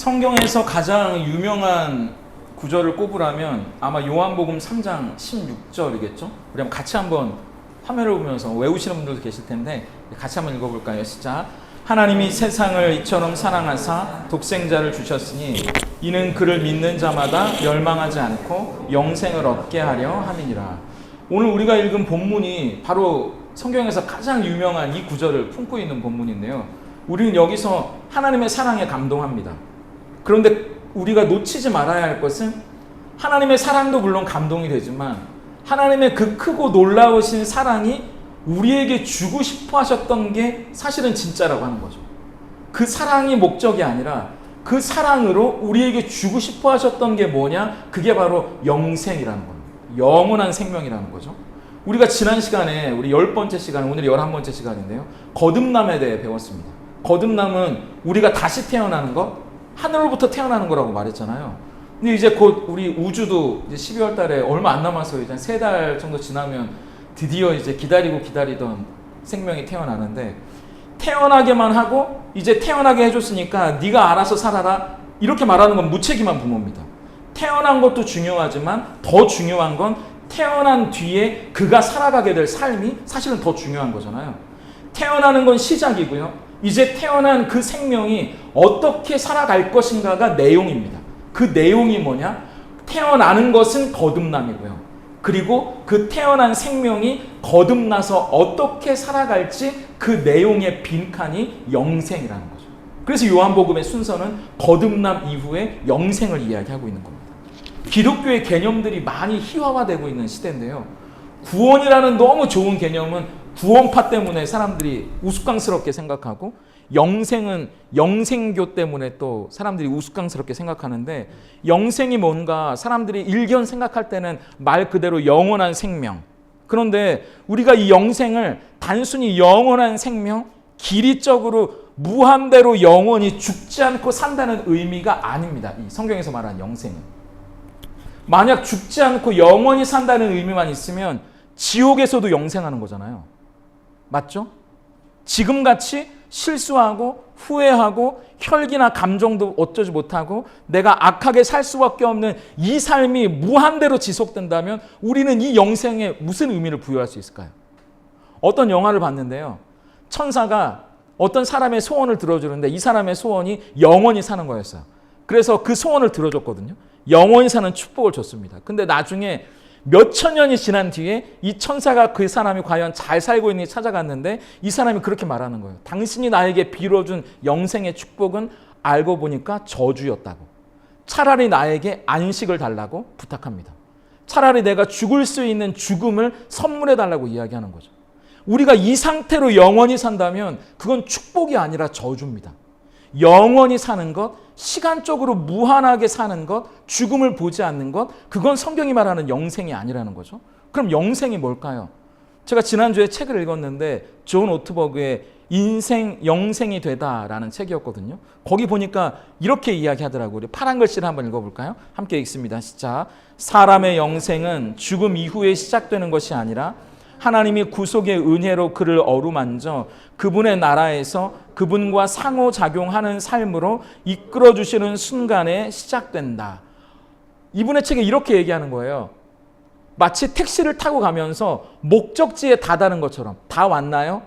성경에서 가장 유명한 구절을 꼽으라면 아마 요한복음 3장 16절이겠죠? 우리 한번 같이 한번 화면을 보면서 외우시는 분들도 계실 텐데 같이 한번 읽어볼까요? 시작. 하나님이 세상을 이처럼 사랑하사 독생자를 주셨으니 이는 그를 믿는 자마다 멸망하지 않고 영생을 얻게 하려 함이니라. 오늘 우리가 읽은 본문이 바로 성경에서 가장 유명한 이 구절을 품고 있는 본문인데요. 우리는 여기서 하나님의 사랑에 감동합니다. 그런데 우리가 놓치지 말아야 할 것은 하나님의 사랑도 물론 감동이 되지만 하나님의 그 크고 놀라우신 사랑이 우리에게 주고 싶어 하셨던 게 사실은 진짜라고 하는 거죠. 그 사랑이 목적이 아니라 그 사랑으로 우리에게 주고 싶어 하셨던 게 뭐냐? 그게 바로 영생이라는 겁니다. 영원한 생명이라는 거죠. 우리가 지난 시간에 우리 10번째 시간, 오늘이 11번째 시간인데요. 거듭남에 대해 배웠습니다. 거듭남은 우리가 다시 태어나는 것, 하늘로부터 태어나는 거라고 말했잖아요. 근데 이제 곧 우리 우주도 이제 12월 달에 얼마 안 남았어요. 이제 3달 정도 지나면 드디어 이제 기다리던 생명이 태어나는데, 태어나게만 하고 이제 태어나게 해줬으니까 네가 알아서 살아라, 이렇게 말하는 건 무책임한 부모입니다. 태어난 것도 중요하지만 더 중요한 건 태어난 뒤에 그가 살아가게 될 삶이 사실은 더 중요한 거잖아요. 태어나는 건 시작이고요. 이제 태어난 그 생명이 어떻게 살아갈 것인가가 내용입니다. 그 내용이 뭐냐? 태어나는 것은 거듭남이고요. 그리고 그 태어난 생명이 거듭나서 어떻게 살아갈지 그 내용의 빈칸이 영생이라는 거죠. 그래서 요한복음의 순서는 거듭남 이후에 영생을 이야기하고 있는 겁니다. 기독교의 개념들이 많이 희화화되고 있는 시대인데요. 구원이라는 너무 좋은 개념은 구원파 때문에 사람들이 우스꽝스럽게 생각하고, 영생은 영생교 때문에 또 사람들이 우스꽝스럽게 생각하는데, 영생이 뭔가 사람들이 일견 생각할 때는 말 그대로 영원한 생명. 그런데 우리가 이 영생을 단순히 영원한 생명, 길이적으로 무한대로 영원히 죽지 않고 산다는 의미가 아닙니다. 이 성경에서 말하는 영생은. 만약 죽지 않고 영원히 산다는 의미만 있으면 지옥에서도 영생하는 거잖아요. 맞죠? 지금같이 실수하고 후회하고 혈기나 감정도 어쩌지 못하고 내가 악하게 살 수밖에 없는 이 삶이 무한대로 지속된다면 우리는 이 영생에 무슨 의미를 부여할 수 있을까요? 어떤 영화를 봤는데요. 천사가 어떤 사람의 소원을 들어주는데 이 사람의 소원이 영원히 사는 거였어요. 그래서 그 소원을 들어줬거든요. 영원히 사는 축복을 줬습니다. 근데 나중에 몇천 년이 지난 뒤에 이 천사가 그 사람이 과연 잘 살고 있는지 찾아갔는데 이 사람이 그렇게 말하는 거예요. 당신이 나에게 빌어준 영생의 축복은 알고 보니까 저주였다고. 차라리 나에게 안식을 달라고 부탁합니다. 차라리 내가 죽을 수 있는 죽음을 선물해 달라고 이야기하는 거죠. 우리가 이 상태로 영원히 산다면 그건 축복이 아니라 저주입니다. 영원히 사는 것, 시간적으로 무한하게 사는 것, 죽음을 보지 않는 것, 그건 성경이 말하는 영생이 아니라는 거죠. 그럼 영생이 뭘까요? 제가 지난주에 책을 읽었는데 존 오트버그의 인생, 영생이 되다라는 책이었거든요. 거기 보니까 이렇게 이야기하더라고요. 우리 파란 글씨를 한번 읽어볼까요? 함께 읽습니다. 시작. 사람의 영생은 죽음 이후에 시작되는 것이 아니라 하나님이 구속의 은혜로 그를 어루만져 그분의 나라에서 그분과 상호작용하는 삶으로 이끌어주시는 순간에 시작된다. 이분의 책에 이렇게 얘기하는 거예요. 마치 택시를 타고 가면서 목적지에 다다른 것처럼. 다 왔나요?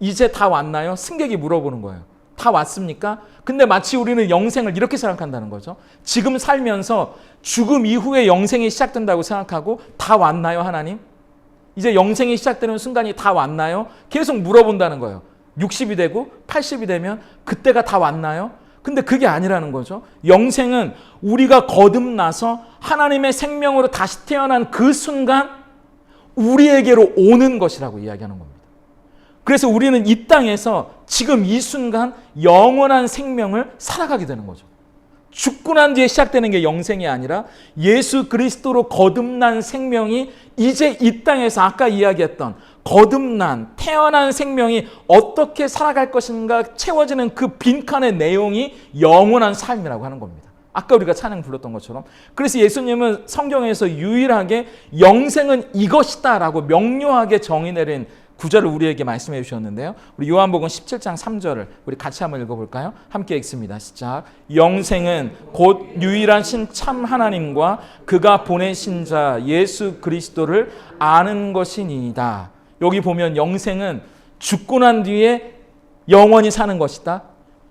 이제 다 왔나요? 승객이 물어보는 거예요. 다 왔습니까? 근데 마치 우리는 영생을 이렇게 생각한다는 거죠. 지금 살면서 죽음 이후에 영생이 시작된다고 생각하고, 다 왔나요, 하나님? 이제 영생이 시작되는 순간이 다 왔나요? 계속 물어본다는 거예요. 60이 되고 80이 되면 그때가 다 왔나요? 근데 그게 아니라는 거죠. 영생은 우리가 거듭나서 하나님의 생명으로 다시 태어난 그 순간 우리에게로 오는 것이라고 이야기하는 겁니다. 그래서 우리는 이 땅에서 지금 이 순간 영원한 생명을 살아가게 되는 거죠. 죽고 난 뒤에 시작되는 게 영생이 아니라 예수 그리스도로 거듭난 생명이 이제 이 땅에서 아까 이야기했던 거듭난 태어난 생명이 어떻게 살아갈 것인가 채워지는 그 빈칸의 내용이 영원한 삶이라고 하는 겁니다. 아까 우리가 찬양 불렀던 것처럼. 그래서 예수님은 성경에서 유일하게 영생은 이것이다 라고 명료하게 정의 내린 구절을 우리에게 말씀해 주셨는데요. 우리 요한복음 17장 3절을 우리 같이 한번 읽어볼까요? 함께 읽습니다. 시작. 영생은 곧 유일하신 참 하나님과 그가 보내신 자 예수 그리스도를 아는 것이니이다. 여기 보면 영생은 죽고 난 뒤에 영원히 사는 것이다.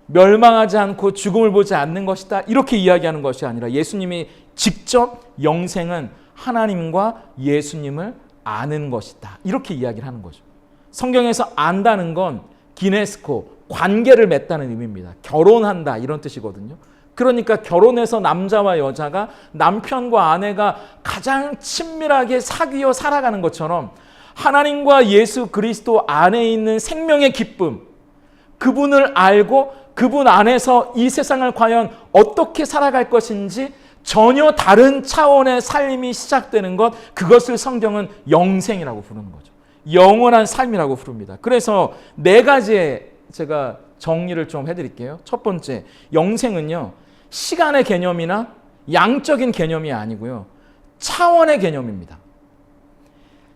멸망하지 않고 죽음을 보지 않는 것이다. 이렇게 이야기하는 것이 아니라 예수님이 직접 영생은 하나님과 예수님을 아는 것이다. 이렇게 이야기를 하는 거죠. 성경에서 안다는 건 기네스코, 관계를 맺다는 의미입니다. 결혼한다 이런 뜻이거든요. 그러니까 결혼해서 남자와 여자가 남편과 아내가 가장 친밀하게 사귀어 살아가는 것처럼 하나님과 예수 그리스도 안에 있는 생명의 기쁨, 그분을 알고 그분 안에서 이 세상을 과연 어떻게 살아갈 것인지 전혀 다른 차원의 삶이 시작되는 것, 그것을 성경은 영생이라고 부르는 거죠. 영원한 삶이라고 부릅니다. 그래서 네 가지의 제가 정리를 좀 해드릴게요. 첫 번째, 영생은요, 시간의 개념이나 양적인 개념이 아니고요, 차원의 개념입니다.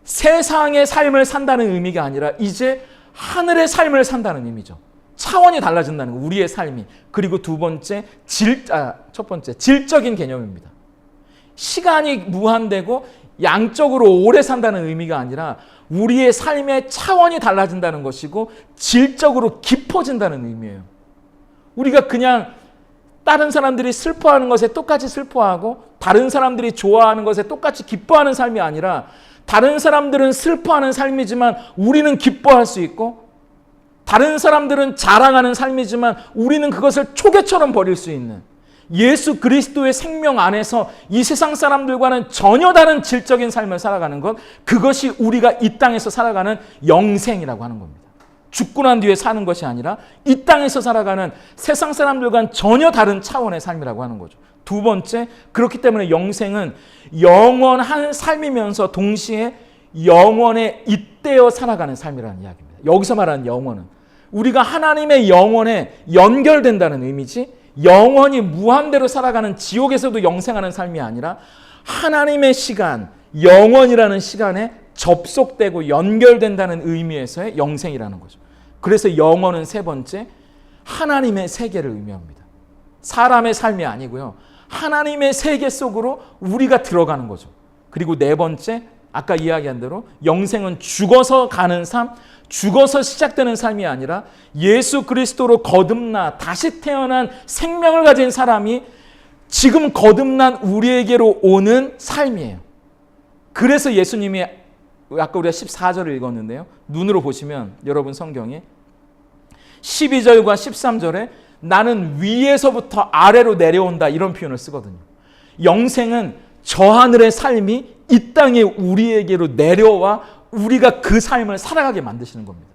세상의 삶을 산다는 의미가 아니라 이제 하늘의 삶을 산다는 의미죠. 차원이 달라진다는 거, 우리의 삶이. 그리고 두 번째, 첫 번째, 질적인 개념입니다. 시간이 무한되고 양적으로 오래 산다는 의미가 아니라 우리의 삶의 차원이 달라진다는 것이고 질적으로 깊어진다는 의미예요. 우리가 그냥 다른 사람들이 슬퍼하는 것에 똑같이 슬퍼하고 다른 사람들이 좋아하는 것에 똑같이 기뻐하는 삶이 아니라 다른 사람들은 슬퍼하는 삶이지만 우리는 기뻐할 수 있고 다른 사람들은 자랑하는 삶이지만 우리는 그것을 초계처럼 버릴 수 있는 예수 그리스도의 생명 안에서 이 세상 사람들과는 전혀 다른 질적인 삶을 살아가는 것, 그것이 우리가 이 땅에서 살아가는 영생이라고 하는 겁니다. 죽고 난 뒤에 사는 것이 아니라 이 땅에서 살아가는 세상 사람들과는 전혀 다른 차원의 삶이라고 하는 거죠. 두 번째, 그렇기 때문에 영생은 영원한 삶이면서 동시에 영원에 잇대어 살아가는 삶이라는 이야기입니다. 여기서 말하는 영원은 우리가 하나님의 영원에 연결된다는 의미지, 영원히 무한대로 살아가는 지옥에서도 영생하는 삶이 아니라 하나님의 시간, 영원이라는 시간에 접속되고 연결된다는 의미에서의 영생이라는 거죠. 그래서 영원은 세 번째, 하나님의 세계를 의미합니다. 사람의 삶이 아니고요, 하나님의 세계 속으로 우리가 들어가는 거죠. 그리고 네 번째, 아까 이야기한 대로 영생은 죽어서 가는 삶, 죽어서 시작되는 삶이 아니라 예수 그리스도로 거듭나 다시 태어난 생명을 가진 사람이 지금 거듭난 우리에게로 오는 삶이에요. 그래서 예수님이 아까 우리가 14절을 읽었는데요. 눈으로 보시면 여러분 성경에 12절과 13절에 나는 위에서부터 아래로 내려온다 이런 표현을 쓰거든요. 영생은 저 하늘의 삶이 이 땅에 우리에게로 내려와 우리가 그 삶을 살아가게 만드시는 겁니다.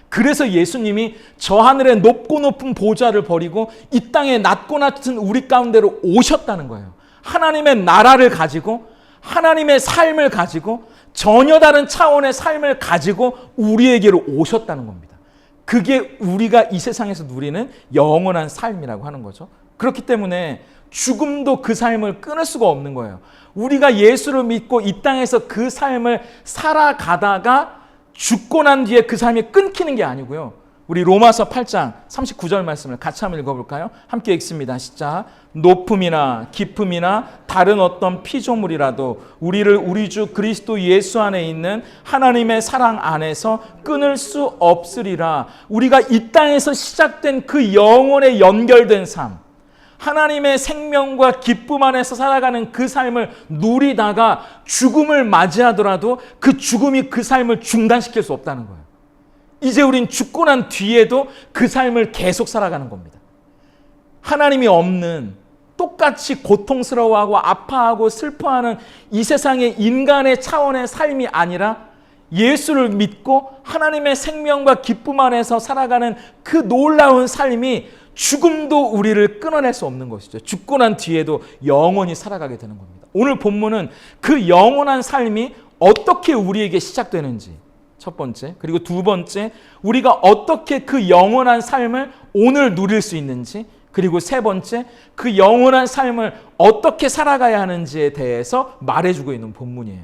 그래서 예수님이 저 하늘의 높고 높은 보좌를 버리고 이 땅에 낮고 낮은 우리 가운데로 오셨다는 거예요. 하나님의 나라를 가지고 하나님의 삶을 가지고 전혀 다른 차원의 삶을 가지고 우리에게로 오셨다는 겁니다. 그게 우리가 이 세상에서 누리는 영원한 삶이라고 하는 거죠. 그렇기 때문에 죽음도 그 삶을 끊을 수가 없는 거예요. 우리가 예수를 믿고 이 땅에서 그 삶을 살아가다가 죽고 난 뒤에 그 삶이 끊기는 게 아니고요. 우리 로마서 8장 39절 말씀을 같이 한번 읽어볼까요? 함께 읽습니다. 시작. 높음이나 깊음이나 다른 어떤 피조물이라도 우리를 우리 주 그리스도 예수 안에 있는 하나님의 사랑 안에서 끊을 수 없으리라. 우리가 이 땅에서 시작된 그 영원에 연결된 삶, 하나님의 생명과 기쁨 안에서 살아가는 그 삶을 누리다가 죽음을 맞이하더라도 그 죽음이 그 삶을 중단시킬 수 없다는 거예요. 이제 우린 죽고 난 뒤에도 그 삶을 계속 살아가는 겁니다. 하나님이 없는, 똑같이 고통스러워하고 아파하고 슬퍼하는 이 세상의 인간의 차원의 삶이 아니라 예수를 믿고 하나님의 생명과 기쁨 안에서 살아가는 그 놀라운 삶이 죽음도 우리를 끊어낼 수 없는 것이죠. 죽고 난 뒤에도 영원히 살아가게 되는 겁니다. 오늘 본문은 그 영원한 삶이 어떻게 우리에게 시작되는지 첫 번째, 그리고 두 번째, 우리가 어떻게 그 영원한 삶을 오늘 누릴 수 있는지, 그리고 세 번째, 그 영원한 삶을 어떻게 살아가야 하는지에 대해서 말해주고 있는 본문이에요.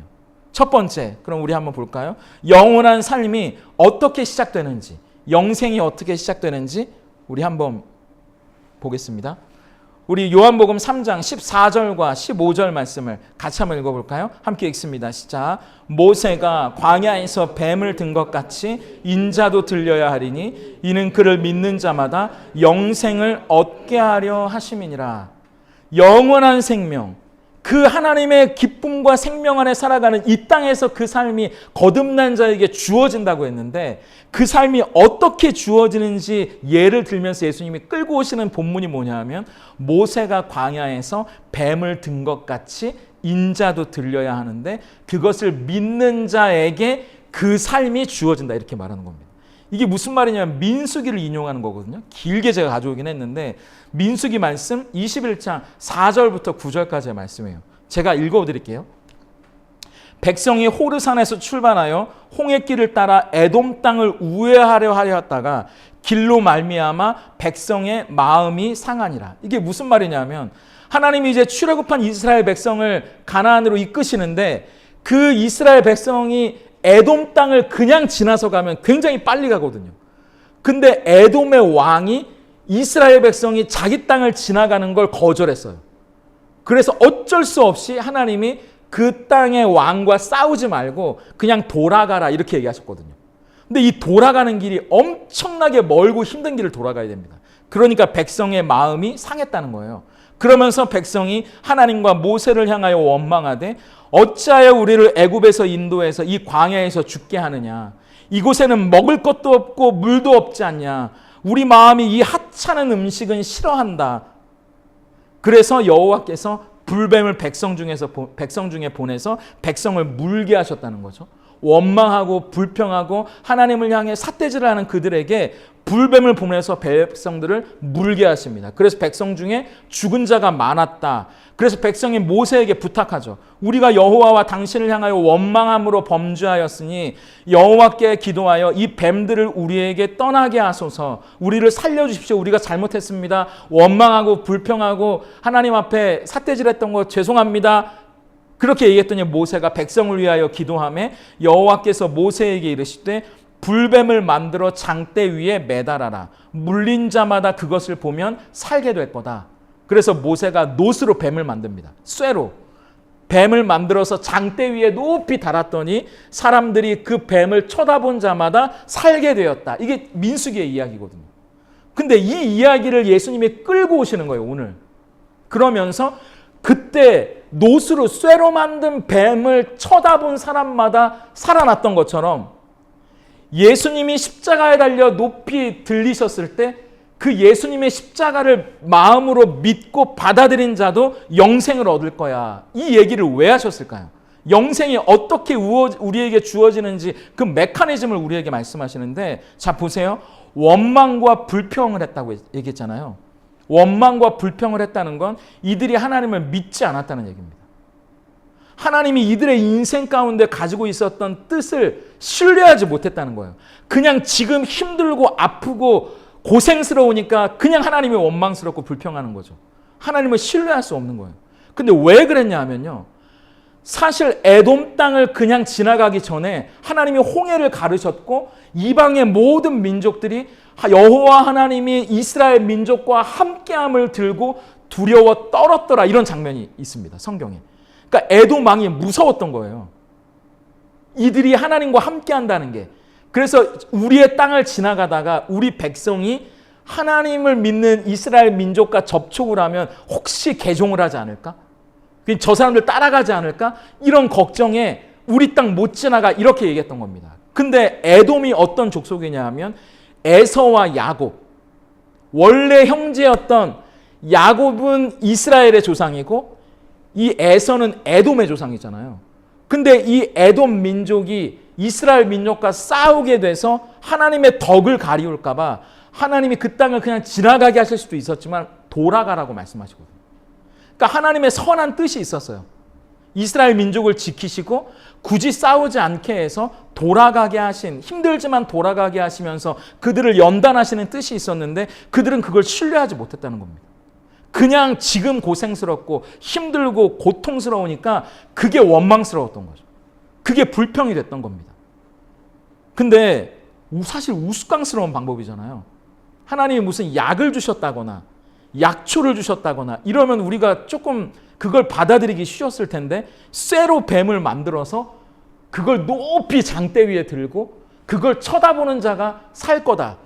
첫 번째, 그럼 우리 한번 볼까요? 영원한 삶이 어떻게 시작되는지, 영생이 어떻게 시작되는지 우리 한번 보겠습니다. 우리 요한복음 3장 14절과 15절 말씀을 같이 한번 읽어볼까요? 함께 읽습니다. 시작. 모세가 광야에서 뱀을 든 것 같이 인자도 들려야 하리니 이는 그를 믿는 자마다 영생을 얻게 하려 하심이니라. 영원한 생명, 그 하나님의 기쁨과 생명 안에 살아가는 이 땅에서 그 삶이 거듭난 자에게 주어진다고 했는데 그 삶이 어떻게 주어지는지 예를 들면서 예수님이 끌고 오시는 본문이 뭐냐 하면 모세가 광야에서 뱀을 든 것 같이 인자도 들려야 하는데 그것을 믿는 자에게 그 삶이 주어진다 이렇게 말하는 겁니다. 이게 무슨 말이냐면 민수기를 인용하는 거거든요. 길게 제가 가져오긴 했는데 민수기 말씀 21장 4절부터 9절까지의 말씀이에요. 제가 읽어드릴게요. 백성이 호르산에서 출발하여 홍해길을 따라 에돔 땅을 우회하려 하였다가 길로 말미암아 백성의 마음이 상하니라. 이게 무슨 말이냐면 하나님이 이제 출애굽한 이스라엘 백성을 가나안으로 이끄시는데 그 이스라엘 백성이 에돔 땅을 그냥 지나서 가면 굉장히 빨리 가거든요. 근데 에돔의 왕이 이스라엘 백성이 자기 땅을 지나가는 걸 거절했어요. 그래서 어쩔 수 없이 하나님이 그 땅의 왕과 싸우지 말고 그냥 돌아가라 이렇게 얘기하셨거든요. 근데 이 돌아가는 길이 엄청나게 멀고 힘든 길을 돌아가야 됩니다. 그러니까 백성의 마음이 상했다는 거예요. 그러면서 백성이 하나님과 모세를 향하여 원망하되 어찌하여 우리를 애굽에서 인도해서 이 광야에서 죽게 하느냐. 이곳에는 먹을 것도 없고 물도 없지 않냐. 우리 마음이 이 하찮은 음식은 싫어한다. 그래서 여호와께서 불뱀을 백성 중에 보내서 백성을 물게 하셨다는 거죠. 원망하고 불평하고 하나님을 향해 삿대질을 하는 그들에게 불뱀을 보내서 백성들을 물게 하십니다. 그래서 백성 중에 죽은 자가 많았다. 그래서 백성이 모세에게 부탁하죠. 우리가 여호와와 당신을 향하여 원망함으로 범죄하였으니 여호와께 기도하여 이 뱀들을 우리에게 떠나게 하소서. 우리를 살려주십시오. 우리가 잘못했습니다. 원망하고 불평하고 하나님 앞에 삿대질했던 거 죄송합니다. 그렇게 얘기했더니 모세가 백성을 위하여 기도하며 여호와께서 모세에게 이르시되 불뱀을 만들어 장대 위에 매달아라. 물린 자마다 그것을 보면 살게 될 거다. 그래서 모세가 놋으로 뱀을 만듭니다. 쇠로 뱀을 만들어서 장대 위에 높이 달았더니 사람들이 그 뱀을 쳐다본 자마다 살게 되었다. 이게 민수기의 이야기거든요. 근데 이 이야기를 예수님이 끌고 오시는 거예요, 오늘. 그러면서 그때 놋으로 쇠로 만든 뱀을 쳐다본 사람마다 살아났던 것처럼 예수님이 십자가에 달려 높이 들리셨을 때 그 예수님의 십자가를 마음으로 믿고 받아들인 자도 영생을 얻을 거야. 이 얘기를 왜 하셨을까요? 영생이 어떻게 우리에게 주어지는지 그 메커니즘을 우리에게 말씀하시는데 자 보세요. 원망과 불평을 했다고 얘기했잖아요. 원망과 불평을 했다는 건 이들이 하나님을 믿지 않았다는 얘기입니다. 하나님이 이들의 인생 가운데 가지고 있었던 뜻을 신뢰하지 못했다는 거예요. 그냥 지금 힘들고 아프고 고생스러우니까 그냥 하나님이 원망스럽고 불평하는 거죠. 하나님을 신뢰할 수 없는 거예요. 근데 왜 그랬냐 하면요. 사실 에돔 땅을 그냥 지나가기 전에 하나님이 홍해를 가르셨고 이방의 모든 민족들이 여호와 하나님이 이스라엘 민족과 함께함을 들고 두려워 떨었더라 이런 장면이 있습니다. 성경에. 그러니까 에돔 왕이 무서웠던 거예요. 이들이 하나님과 함께한다는 게. 그래서 우리의 땅을 지나가다가 우리 백성이 하나님을 믿는 이스라엘 민족과 접촉을 하면 혹시 개종을 하지 않을까? 저 사람들 따라가지 않을까? 이런 걱정에 우리 땅 못 지나가 이렇게 얘기했던 겁니다. 근데 에돔이 어떤 족속이냐 하면 에서와 야곱. 원래 형제였던 야곱은 이스라엘의 조상이고 이 에서는 에돔의 조상이잖아요. 근데 이 에돔 민족이 이스라엘 민족과 싸우게 돼서 하나님의 덕을 가리울까 봐 하나님이 그 땅을 그냥 지나가게 하실 수도 있었지만 돌아가라고 말씀하시거든요. 그러니까 하나님의 선한 뜻이 있었어요. 이스라엘 민족을 지키시고 굳이 싸우지 않게 해서 돌아가게 하신, 힘들지만 돌아가게 하시면서 그들을 연단하시는 뜻이 있었는데 그들은 그걸 신뢰하지 못했다는 겁니다. 그냥 지금 고생스럽고 힘들고 고통스러우니까 그게 원망스러웠던 거죠. 그게 불평이 됐던 겁니다. 근데 사실 우스꽝스러운 방법이잖아요. 하나님이 무슨 약을 주셨다거나 약초를 주셨다거나 이러면 우리가 조금 그걸 받아들이기 쉬웠을 텐데, 쇠로 뱀을 만들어서 그걸 높이 장대 위에 들고 그걸 쳐다보는 자가 살 거다.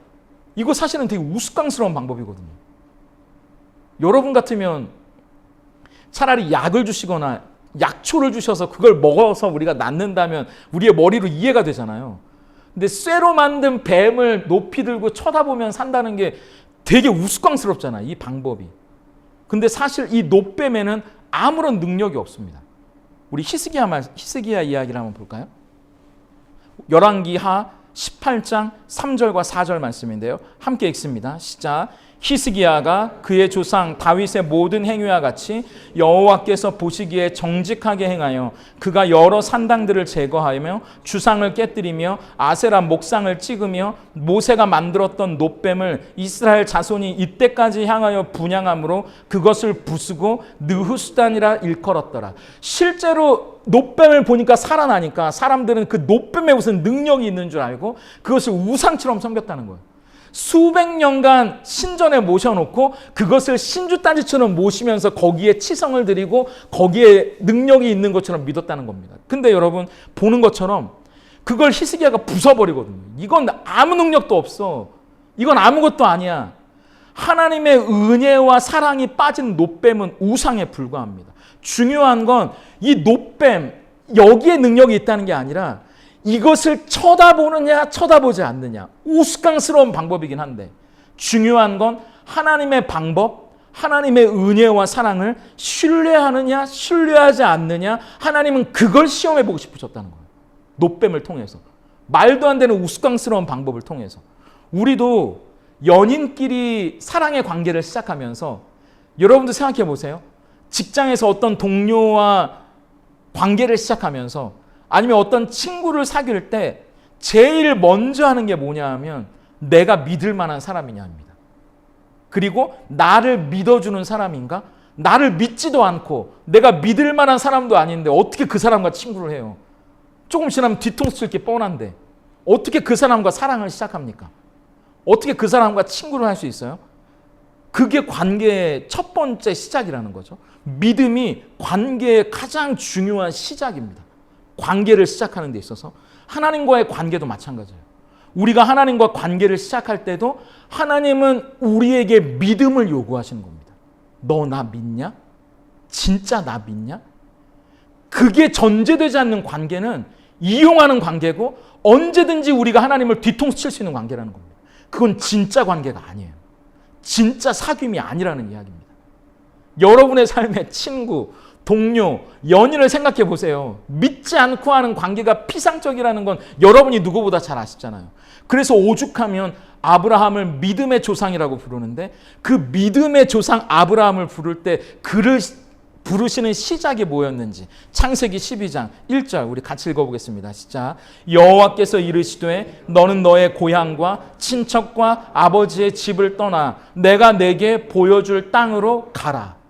이거 사실은 되게 우스꽝스러운 방법이거든요. 여러분 같으면 차라리 약을 주시거나 약초를 주셔서 그걸 먹어서 우리가 낫는다면 우리의 머리로 이해가 되잖아요. 근데 쇠로 만든 뱀을 높이 들고 쳐다보면 산다는 게 되게 우스꽝스럽잖아요, 이 방법이. 근데 사실 이 놋뱀에는 아무런 능력이 없습니다. 우리 히스기야 이야기를 한번 볼까요? 열왕기하 18장 3절과 4절 말씀인데요. 함께 읽습니다. 시작. 히스기야가 그의 조상 다윗의 모든 행위와 같이 여호와께서 보시기에 정직하게 행하여 그가 여러 산당들을 제거하며 주상을 깨뜨리며 아세라 목상을 찍으며 모세가 만들었던 놋뱀을 이스라엘 자손이 이때까지 향하여 분향함으로 그것을 부수고 느후수단이라 일컬었더라. 실제로 놋뱀을 보니까 살아나니까 사람들은 그 놋뱀에 무슨 능력이 있는 줄 알고 그것을 우상처럼 섬겼다는 거예요. 수백 년간 신전에 모셔놓고 그것을 신주단지처럼 모시면서 거기에 치성을 드리고 거기에 능력이 있는 것처럼 믿었다는 겁니다. 근데 여러분 보는 것처럼 그걸 히스기야가 부숴버리거든요. 이건 아무 능력도 없어. 이건 아무것도 아니야. 하나님의 은혜와 사랑이 빠진 놋뱀은 우상에 불과합니다. 중요한 건 이 놋뱀, 여기에 능력이 있다는 게 아니라 이것을 쳐다보느냐 쳐다보지 않느냐, 우스꽝스러운 방법이긴 한데 중요한 건 하나님의 방법, 하나님의 은혜와 사랑을 신뢰하느냐 신뢰하지 않느냐, 하나님은 그걸 시험해보고 싶으셨다는 거예요. 놋뱀을 통해서, 말도 안 되는 우스꽝스러운 방법을 통해서. 우리도 연인끼리 사랑의 관계를 시작하면서 여러분도 생각해 보세요. 직장에서 어떤 동료와 관계를 시작하면서 아니면 어떤 친구를 사귈 때 제일 먼저 하는 게 뭐냐 하면 내가 믿을 만한 사람이냐 합니다. 그리고 나를 믿어주는 사람인가? 나를 믿지도 않고 내가 믿을 만한 사람도 아닌데 어떻게 그 사람과 친구를 해요? 조금 지나면 뒤통수 칠 게 뻔한데 어떻게 그 사람과 사랑을 시작합니까? 어떻게 그 사람과 친구를 할 수 있어요? 그게 관계의 첫 번째 시작이라는 거죠. 믿음이 관계의 가장 중요한 시작입니다. 관계를 시작하는 데 있어서 하나님과의 관계도 마찬가지예요. 우리가 하나님과 관계를 시작할 때도 하나님은 우리에게 믿음을 요구하시는 겁니다. 너 나 믿냐? 진짜 나 믿냐? 그게 전제되지 않는 관계는 이용하는 관계고 언제든지 우리가 하나님을 뒤통수 칠 수 있는 관계라는 겁니다. 그건 진짜 관계가 아니에요. 진짜 사귐이 아니라는 이야기입니다. 여러분의 삶의 친구, 동료, 연인을 생각해 보세요. 믿지 않고 하는 관계가 피상적이라는 건 여러분이 누구보다 잘 아시잖아요. 그래서 오죽하면 아브라함을 믿음의 조상이라고 부르는데 그 믿음의 조상 아브라함을 부를 때 그를 부르시는 시작이 뭐였는지 창세기 12장 1절 우리 같이 읽어보겠습니다. 시작. 여호와께서 이르시되 너는 너의 고향과 친척과 아버지의 집을 떠나 내가 내게 보여줄 땅으로 가라.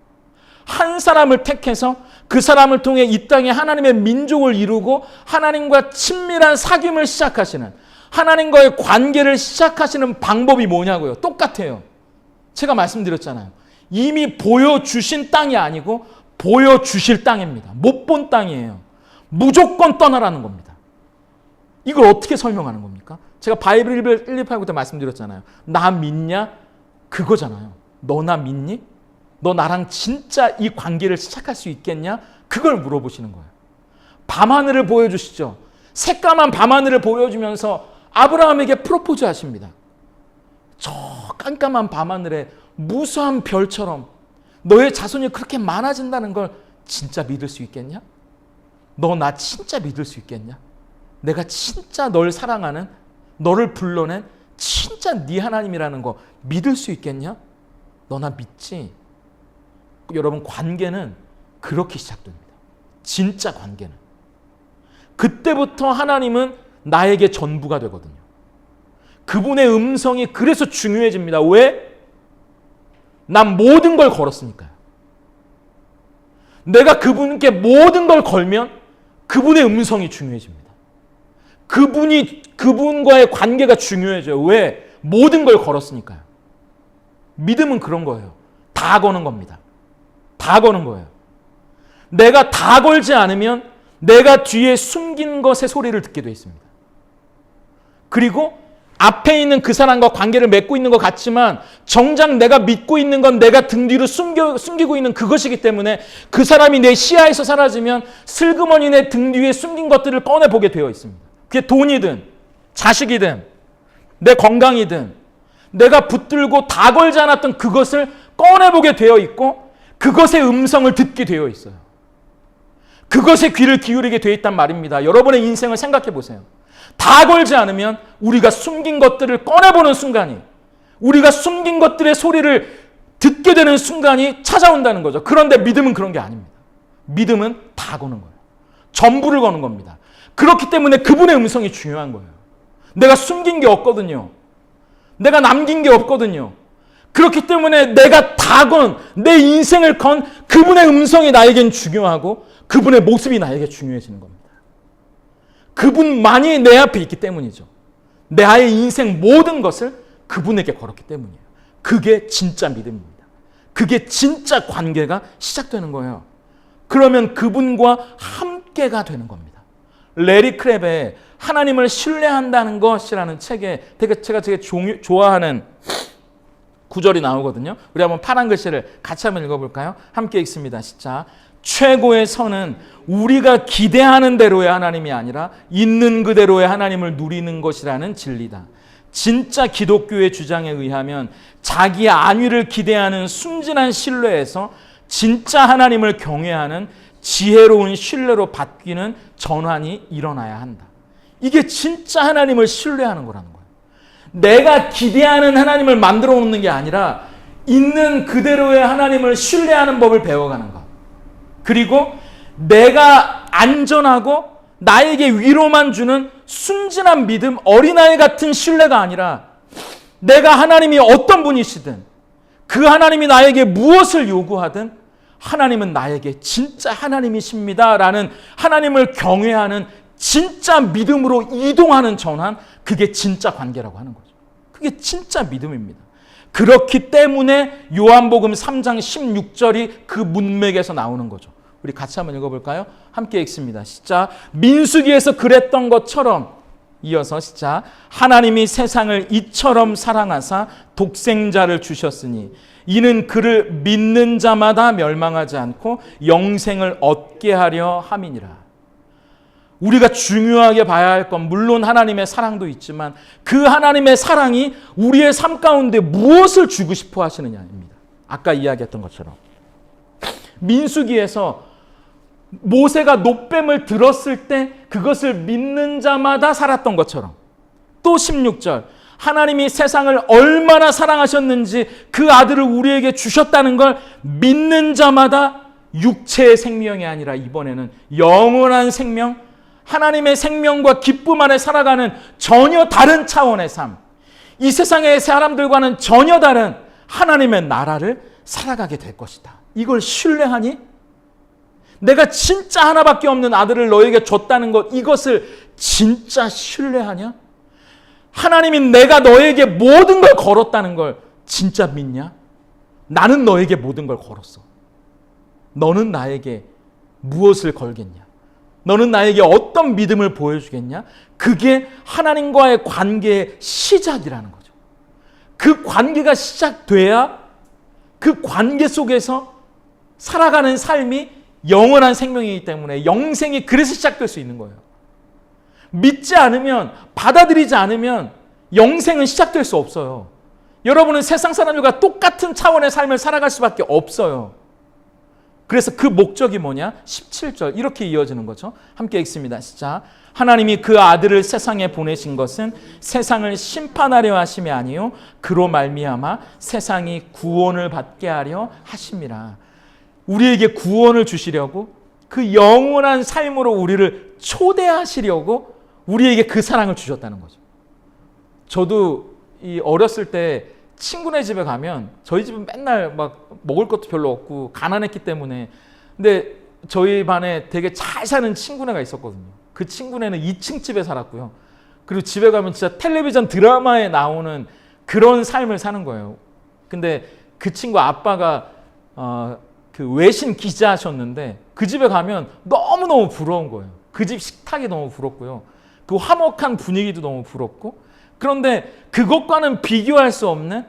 한 사람을 택해서 그 사람을 통해 이 땅에 하나님의 민족을 이루고 하나님과 친밀한 사귐을 시작하시는, 하나님과의 관계를 시작하시는 방법이 뭐냐고요. 똑같아요. 제가 말씀드렸잖아요. 이미 보여주신 땅이 아니고 보여주실 땅입니다. 못 본 땅이에요. 무조건 떠나라는 겁니다. 이걸 어떻게 설명하는 겁니까? 제가 바이블 128부 때 말씀드렸잖아요. 나 믿냐? 그거잖아요. 너 나 믿니? 너 나랑 진짜 이 관계를 시작할 수 있겠냐? 그걸 물어보시는 거예요. 밤하늘을 보여주시죠. 새까만 밤하늘을 보여주면서 아브라함에게 프로포즈 하십니다. 저 깜깜한 밤하늘에 무수한 별처럼 너의 자손이 그렇게 많아진다는 걸 진짜 믿을 수 있겠냐? 너 나 진짜 믿을 수 있겠냐? 내가 진짜 널 사랑하는, 너를 불러낸 진짜 네 하나님이라는 거 믿을 수 있겠냐? 너 나 믿지? 여러분, 관계는 그렇게 시작됩니다. 진짜 관계는. 그때부터 하나님은 나에게 전부가 되거든요. 그분의 음성이 그래서 중요해집니다. 왜? 난 모든 걸 걸었으니까요. 내가 그분께 모든 걸 걸면 그분의 음성이 중요해집니다. 그분과의 관계가 중요해져요. 왜? 모든 걸 걸었으니까요. 믿음은 그런 거예요. 다 거는 겁니다. 다 거는 거예요. 내가 다 걸지 않으면 내가 뒤에 숨긴 것의 소리를 듣게 돼 있습니다. 그리고 앞에 있는 그 사람과 관계를 맺고 있는 것 같지만 정작 내가 믿고 있는 건 내가 등 뒤로 숨기고 있는 그것이기 때문에 그 사람이 내 시야에서 사라지면 슬그머니 내 등 뒤에 숨긴 것들을 꺼내보게 되어 있습니다. 그게 돈이든 자식이든 내 건강이든 내가 붙들고 다 걸지 않았던 그것을 꺼내보게 되어 있고 그것의 음성을 듣게 되어 있어요. 그것에 귀를 기울이게 되어 있단 말입니다. 여러분의 인생을 생각해 보세요. 다 걸지 않으면 우리가 숨긴 것들을 꺼내보는 순간이, 우리가 숨긴 것들의 소리를 듣게 되는 순간이 찾아온다는 거죠. 그런데 믿음은 그런 게 아닙니다. 믿음은 다 거는 거예요. 전부를 거는 겁니다. 그렇기 때문에 그분의 음성이 중요한 거예요. 내가 숨긴 게 없거든요. 내가 남긴 게 없거든요. 그렇기 때문에 내가 다 건, 내 인생을 건 그분의 음성이 나에겐 중요하고 그분의 모습이 나에게 중요해지는 겁니다. 그분만이 내 앞에 있기 때문이죠. 내 아의 인생 모든 것을 그분에게 걸었기 때문이에요. 그게 진짜 믿음입니다. 그게 진짜 관계가 시작되는 거예요. 그러면 그분과 함께가 되는 겁니다. 레리 크랩의 하나님을 신뢰한다는 것이라는 책에 제가 되게 좋아하는 구절이 나오거든요. 우리 한번 파란 글씨를 같이 한번 읽어볼까요? 함께 읽습니다. 시작. 최고의 선은 우리가 기대하는 대로의 하나님이 아니라 있는 그대로의 하나님을 누리는 것이라는 진리다. 진짜 기독교의 주장에 의하면 자기 안위를 기대하는 순진한 신뢰에서 진짜 하나님을 경외하는 지혜로운 신뢰로 바뀌는 전환이 일어나야 한다. 이게 진짜 하나님을 신뢰하는 거라는 거예요. 내가 기대하는 하나님을 만들어 놓는 게 아니라 있는 그대로의 하나님을 신뢰하는 법을 배워가는 것. 그리고 내가 안전하고 나에게 위로만 주는 순진한 믿음, 어린아이 같은 신뢰가 아니라 내가 하나님이 어떤 분이시든 그 하나님이 나에게 무엇을 요구하든 하나님은 나에게 진짜 하나님이십니다라는 하나님을 경외하는 진짜 믿음으로 이동하는 전환, 그게 진짜 관계라고 하는 거죠. 그게 진짜 믿음입니다. 그렇기 때문에 요한복음 3장 16절이 그 문맥에서 나오는 거죠. 우리 같이 한번 읽어볼까요? 함께 읽습니다. 시작. 민수기에서 그랬던 것처럼 이어서 시작. 하나님이 세상을 이처럼 사랑하사 독생자를 주셨으니 이는 그를 믿는 자마다 멸망하지 않고 영생을 얻게 하려 함이니라. 우리가 중요하게 봐야 할 건 물론 하나님의 사랑도 있지만 그 하나님의 사랑이 우리의 삶 가운데 무엇을 주고 싶어 하시느냐입니다. 아까 이야기했던 것처럼 민수기에서 모세가 놋뱀을 들었을 때 그것을 믿는 자마다 살았던 것처럼 또 16절 하나님이 세상을 얼마나 사랑하셨는지 그 아들을 우리에게 주셨다는 걸 믿는 자마다 육체의 생명이 아니라 이번에는 영원한 생명, 하나님의 생명과 기쁨 안에 살아가는 전혀 다른 차원의 삶, 이 세상의 사람들과는 전혀 다른 하나님의 나라를 살아가게 될 것이다. 이걸 신뢰하니? 내가 진짜 하나밖에 없는 아들을 너에게 줬다는 것, 이것을 진짜 신뢰하냐? 하나님이 내가 너에게 모든 걸 걸었다는 걸 진짜 믿냐? 나는 너에게 모든 걸 걸었어. 너는 나에게 무엇을 걸겠냐? 너는 나에게 어떤 믿음을 보여주겠냐? 그게 하나님과의 관계의 시작이라는 거죠. 그 관계가 시작돼야 그 관계 속에서 살아가는 삶이 영원한 생명이기 때문에 영생이 그래서 시작될 수 있는 거예요. 믿지 않으면, 받아들이지 않으면 영생은 시작될 수 없어요. 여러분은 세상 사람들과 똑같은 차원의 삶을 살아갈 수밖에 없어요. 그래서 그 목적이 뭐냐? 17절 이렇게 이어지는 거죠. 함께 읽습니다. 시작. 하나님이 그 아들을 세상에 보내신 것은 세상을 심판하려 하심이 아니요 그로 말미암아 세상이 구원을 받게 하려 하심이라. 우리에게 구원을 주시려고 그 영원한 삶으로 우리를 초대하시려고 우리에게 그 사랑을 주셨다는 거죠. 저도 이 어렸을 때 친구네 집에 가면 저희 집은 맨날 막 먹을 것도 별로 없고 가난했기 때문에 근데 저희 반에 되게 잘 사는 친구네가 있었거든요. 그 친구네는 2층 집에 살았고요. 그리고 집에 가면 진짜 텔레비전 드라마에 나오는 그런 삶을 사는 거예요. 근데 그 친구 아빠가 그 외신 기자셨는데 그 집에 가면 너무너무 부러운 거예요. 그 집 식탁이 너무 부럽고요. 그 화목한 분위기도 너무 부럽고, 그런데 그것과는 비교할 수 없는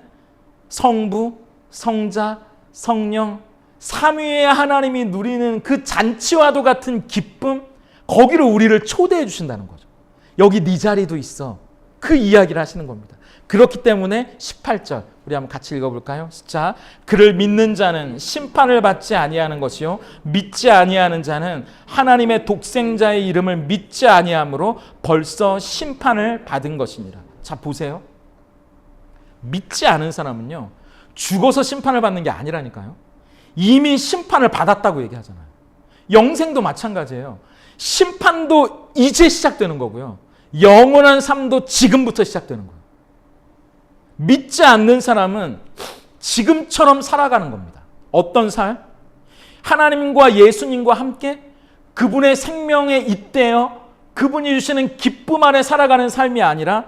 성부, 성자, 성령, 삼위의 하나님이 누리는 그 잔치와도 같은 기쁨, 거기로 우리를 초대해 주신다는 거죠. 여기 네 자리도 있어. 그 이야기를 하시는 겁니다. 그렇기 때문에 18절 우리 한번 같이 읽어볼까요? 자, 그를 믿는 자는 심판을 받지 아니하는 것이요 믿지 아니하는 자는 하나님의 독생자의 이름을 믿지 아니함으로 벌써 심판을 받은 것이니라. 자, 보세요. 믿지 않은 사람은요, 죽어서 심판을 받는 게 아니라니까요. 이미 심판을 받았다고 얘기하잖아요. 영생도 마찬가지예요. 심판도 이제 시작되는 거고요. 영원한 삶도 지금부터 시작되는 거예요. 믿지 않는 사람은 지금처럼 살아가는 겁니다. 어떤 삶? 하나님과 예수님과 함께 그분의 생명에 잇대어 그분이 주시는 기쁨 안에 살아가는 삶이 아니라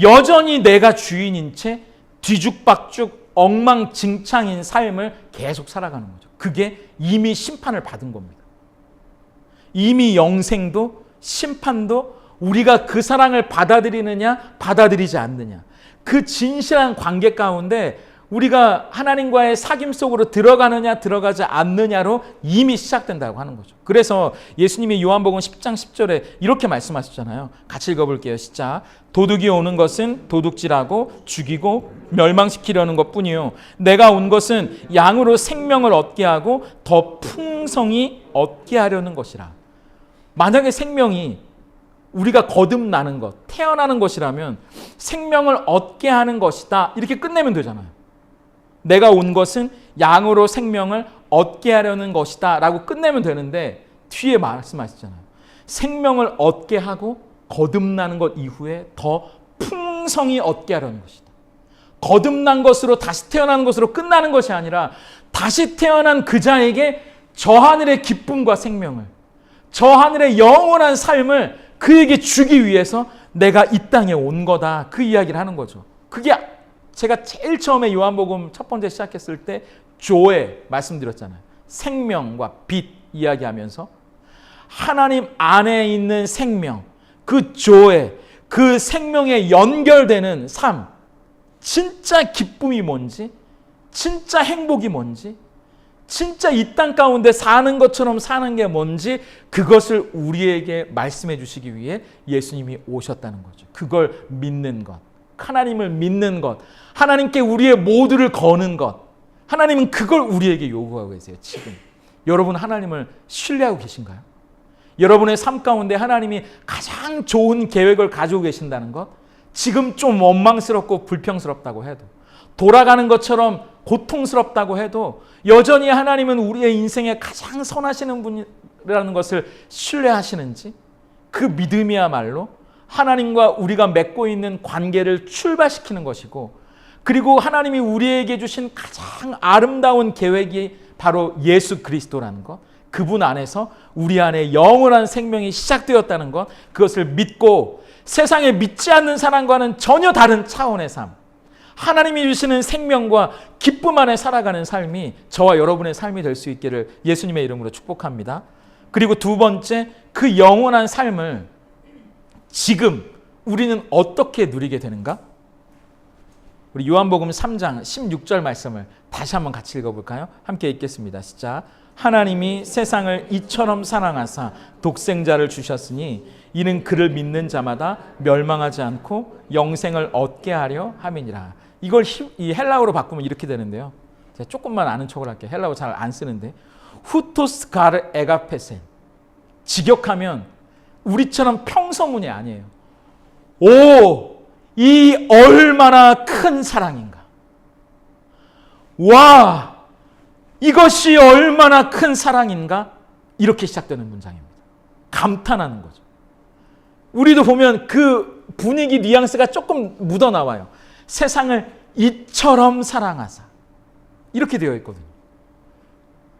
여전히 내가 주인인 채 뒤죽박죽 엉망진창인 삶을 계속 살아가는 거죠. 그게 이미 심판을 받은 겁니다. 이미 영생도 심판도 우리가 그 사랑을 받아들이느냐 받아들이지 않느냐, 그 진실한 관계 가운데 우리가 하나님과의 사귐 속으로 들어가느냐 들어가지 않느냐로 이미 시작된다고 하는 거죠. 그래서 예수님이 요한복음 10장 10절에 이렇게 말씀하셨잖아요. 같이 읽어볼게요. 시작. 도둑이 오는 것은 도둑질하고 죽이고 멸망시키려는 것뿐이요 내가 온 것은 양으로 생명을 얻게 하고 더 풍성히 얻게 하려는 것이라. 만약에 생명이 우리가 거듭나는 것, 태어나는 것이라면 생명을 얻게 하는 것이다, 이렇게 끝내면 되잖아요. 내가 온 것은 양으로 생명을 얻게 하려는 것이다 라고 끝내면 되는데, 뒤에 말씀하시잖아요. 생명을 얻게 하고 거듭나는 것 이후에 더 풍성히 얻게 하려는 것이다. 거듭난 것으로 다시 태어나는 것으로 끝나는 것이 아니라 다시 태어난 그 자에게 저 하늘의 기쁨과 생명을, 저 하늘의 영원한 삶을 그에게 주기 위해서 내가 이 땅에 온 거다, 그 이야기를 하는 거죠. 그게 제가 제일 처음에 요한복음 첫 번째 시작했을 때 조에 말씀드렸잖아요. 생명과 빛 이야기하면서 하나님 안에 있는 생명, 그 조에, 그 생명에 연결되는 삶, 진짜 기쁨이 뭔지, 진짜 행복이 뭔지, 진짜 이 땅 가운데 사는 것처럼 사는 게 뭔지, 그것을 우리에게 말씀해 주시기 위해 예수님이 오셨다는 거죠. 그걸 믿는 것, 하나님을 믿는 것, 하나님께 우리의 모두를 거는 것, 하나님은 그걸 우리에게 요구하고 계세요. 지금 여러분 하나님을 신뢰하고 계신가요? 여러분의 삶 가운데 하나님이 가장 좋은 계획을 가지고 계신다는 것, 지금 좀 원망스럽고 불평스럽다고 해도, 돌아가는 것처럼 고통스럽다고 해도 여전히 하나님은 우리의 인생에 가장 선하시는 분이라는 것을 신뢰하시는지, 그 믿음이야말로 하나님과 우리가 맺고 있는 관계를 출발시키는 것이고, 그리고 하나님이 우리에게 주신 가장 아름다운 계획이 바로 예수 그리스도라는 것, 그분 안에서 우리 안에 영원한 생명이 시작되었다는 것, 그것을 믿고 세상에 믿지 않는 사람과는 전혀 다른 차원의 삶, 하나님이 주시는 생명과 기쁨 안에 살아가는 삶이 저와 여러분의 삶이 될 수 있기를 예수님의 이름으로 축복합니다. 그리고 두 번째, 그 영원한 삶을 지금 우리는 어떻게 누리게 되는가? 우리 요한복음 3장 16절 말씀을 다시 한번 같이 읽어볼까요? 함께 읽겠습니다. 시작. 하나님이 세상을 이처럼 사랑하사 독생자를 주셨으니 이는 그를 믿는 자마다 멸망하지 않고 영생을 얻게 하려 함이니라. 이걸 이 헬라어로 바꾸면 이렇게 되는데요. 제가 조금만 아는 척을 할게요. 헬라어 잘 안 쓰는데, 후토스 가르 에가페세. 직역하면 우리처럼 평서문이 아니에요. 오, 이 얼마나 큰 사랑인가. 와, 이것이 얼마나 큰 사랑인가. 이렇게 시작되는 문장입니다. 감탄하는 거죠. 우리도 보면 그 분위기 뉘앙스가 조금 묻어나와요. 세상을 이처럼 사랑하사, 이렇게 되어 있거든요.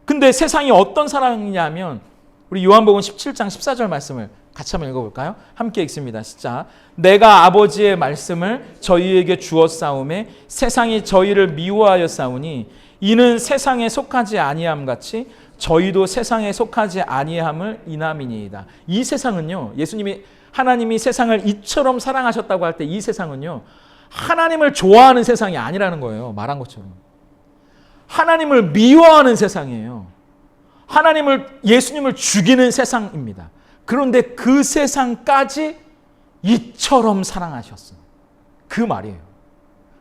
근데 세상이 어떤 사랑이냐면 우리 요한복음 17장 14절 말씀을 같이 한번 읽어볼까요? 함께 읽습니다. 시작. 내가 아버지의 말씀을 저희에게 주었사오매 세상이 저희를 미워하였사오니 이는 세상에 속하지 아니함 같이 저희도 세상에 속하지 아니함을 인함이니이다. 이 세상은요, 하나님이 세상을 이처럼 사랑하셨다고 할 때 이 세상은요, 하나님을 좋아하는 세상이 아니라는 거예요. 말한 것처럼. 하나님을 미워하는 세상이에요. 예수님을 죽이는 세상입니다. 그런데 그 세상까지 이처럼 사랑하셨어요. 그 말이에요.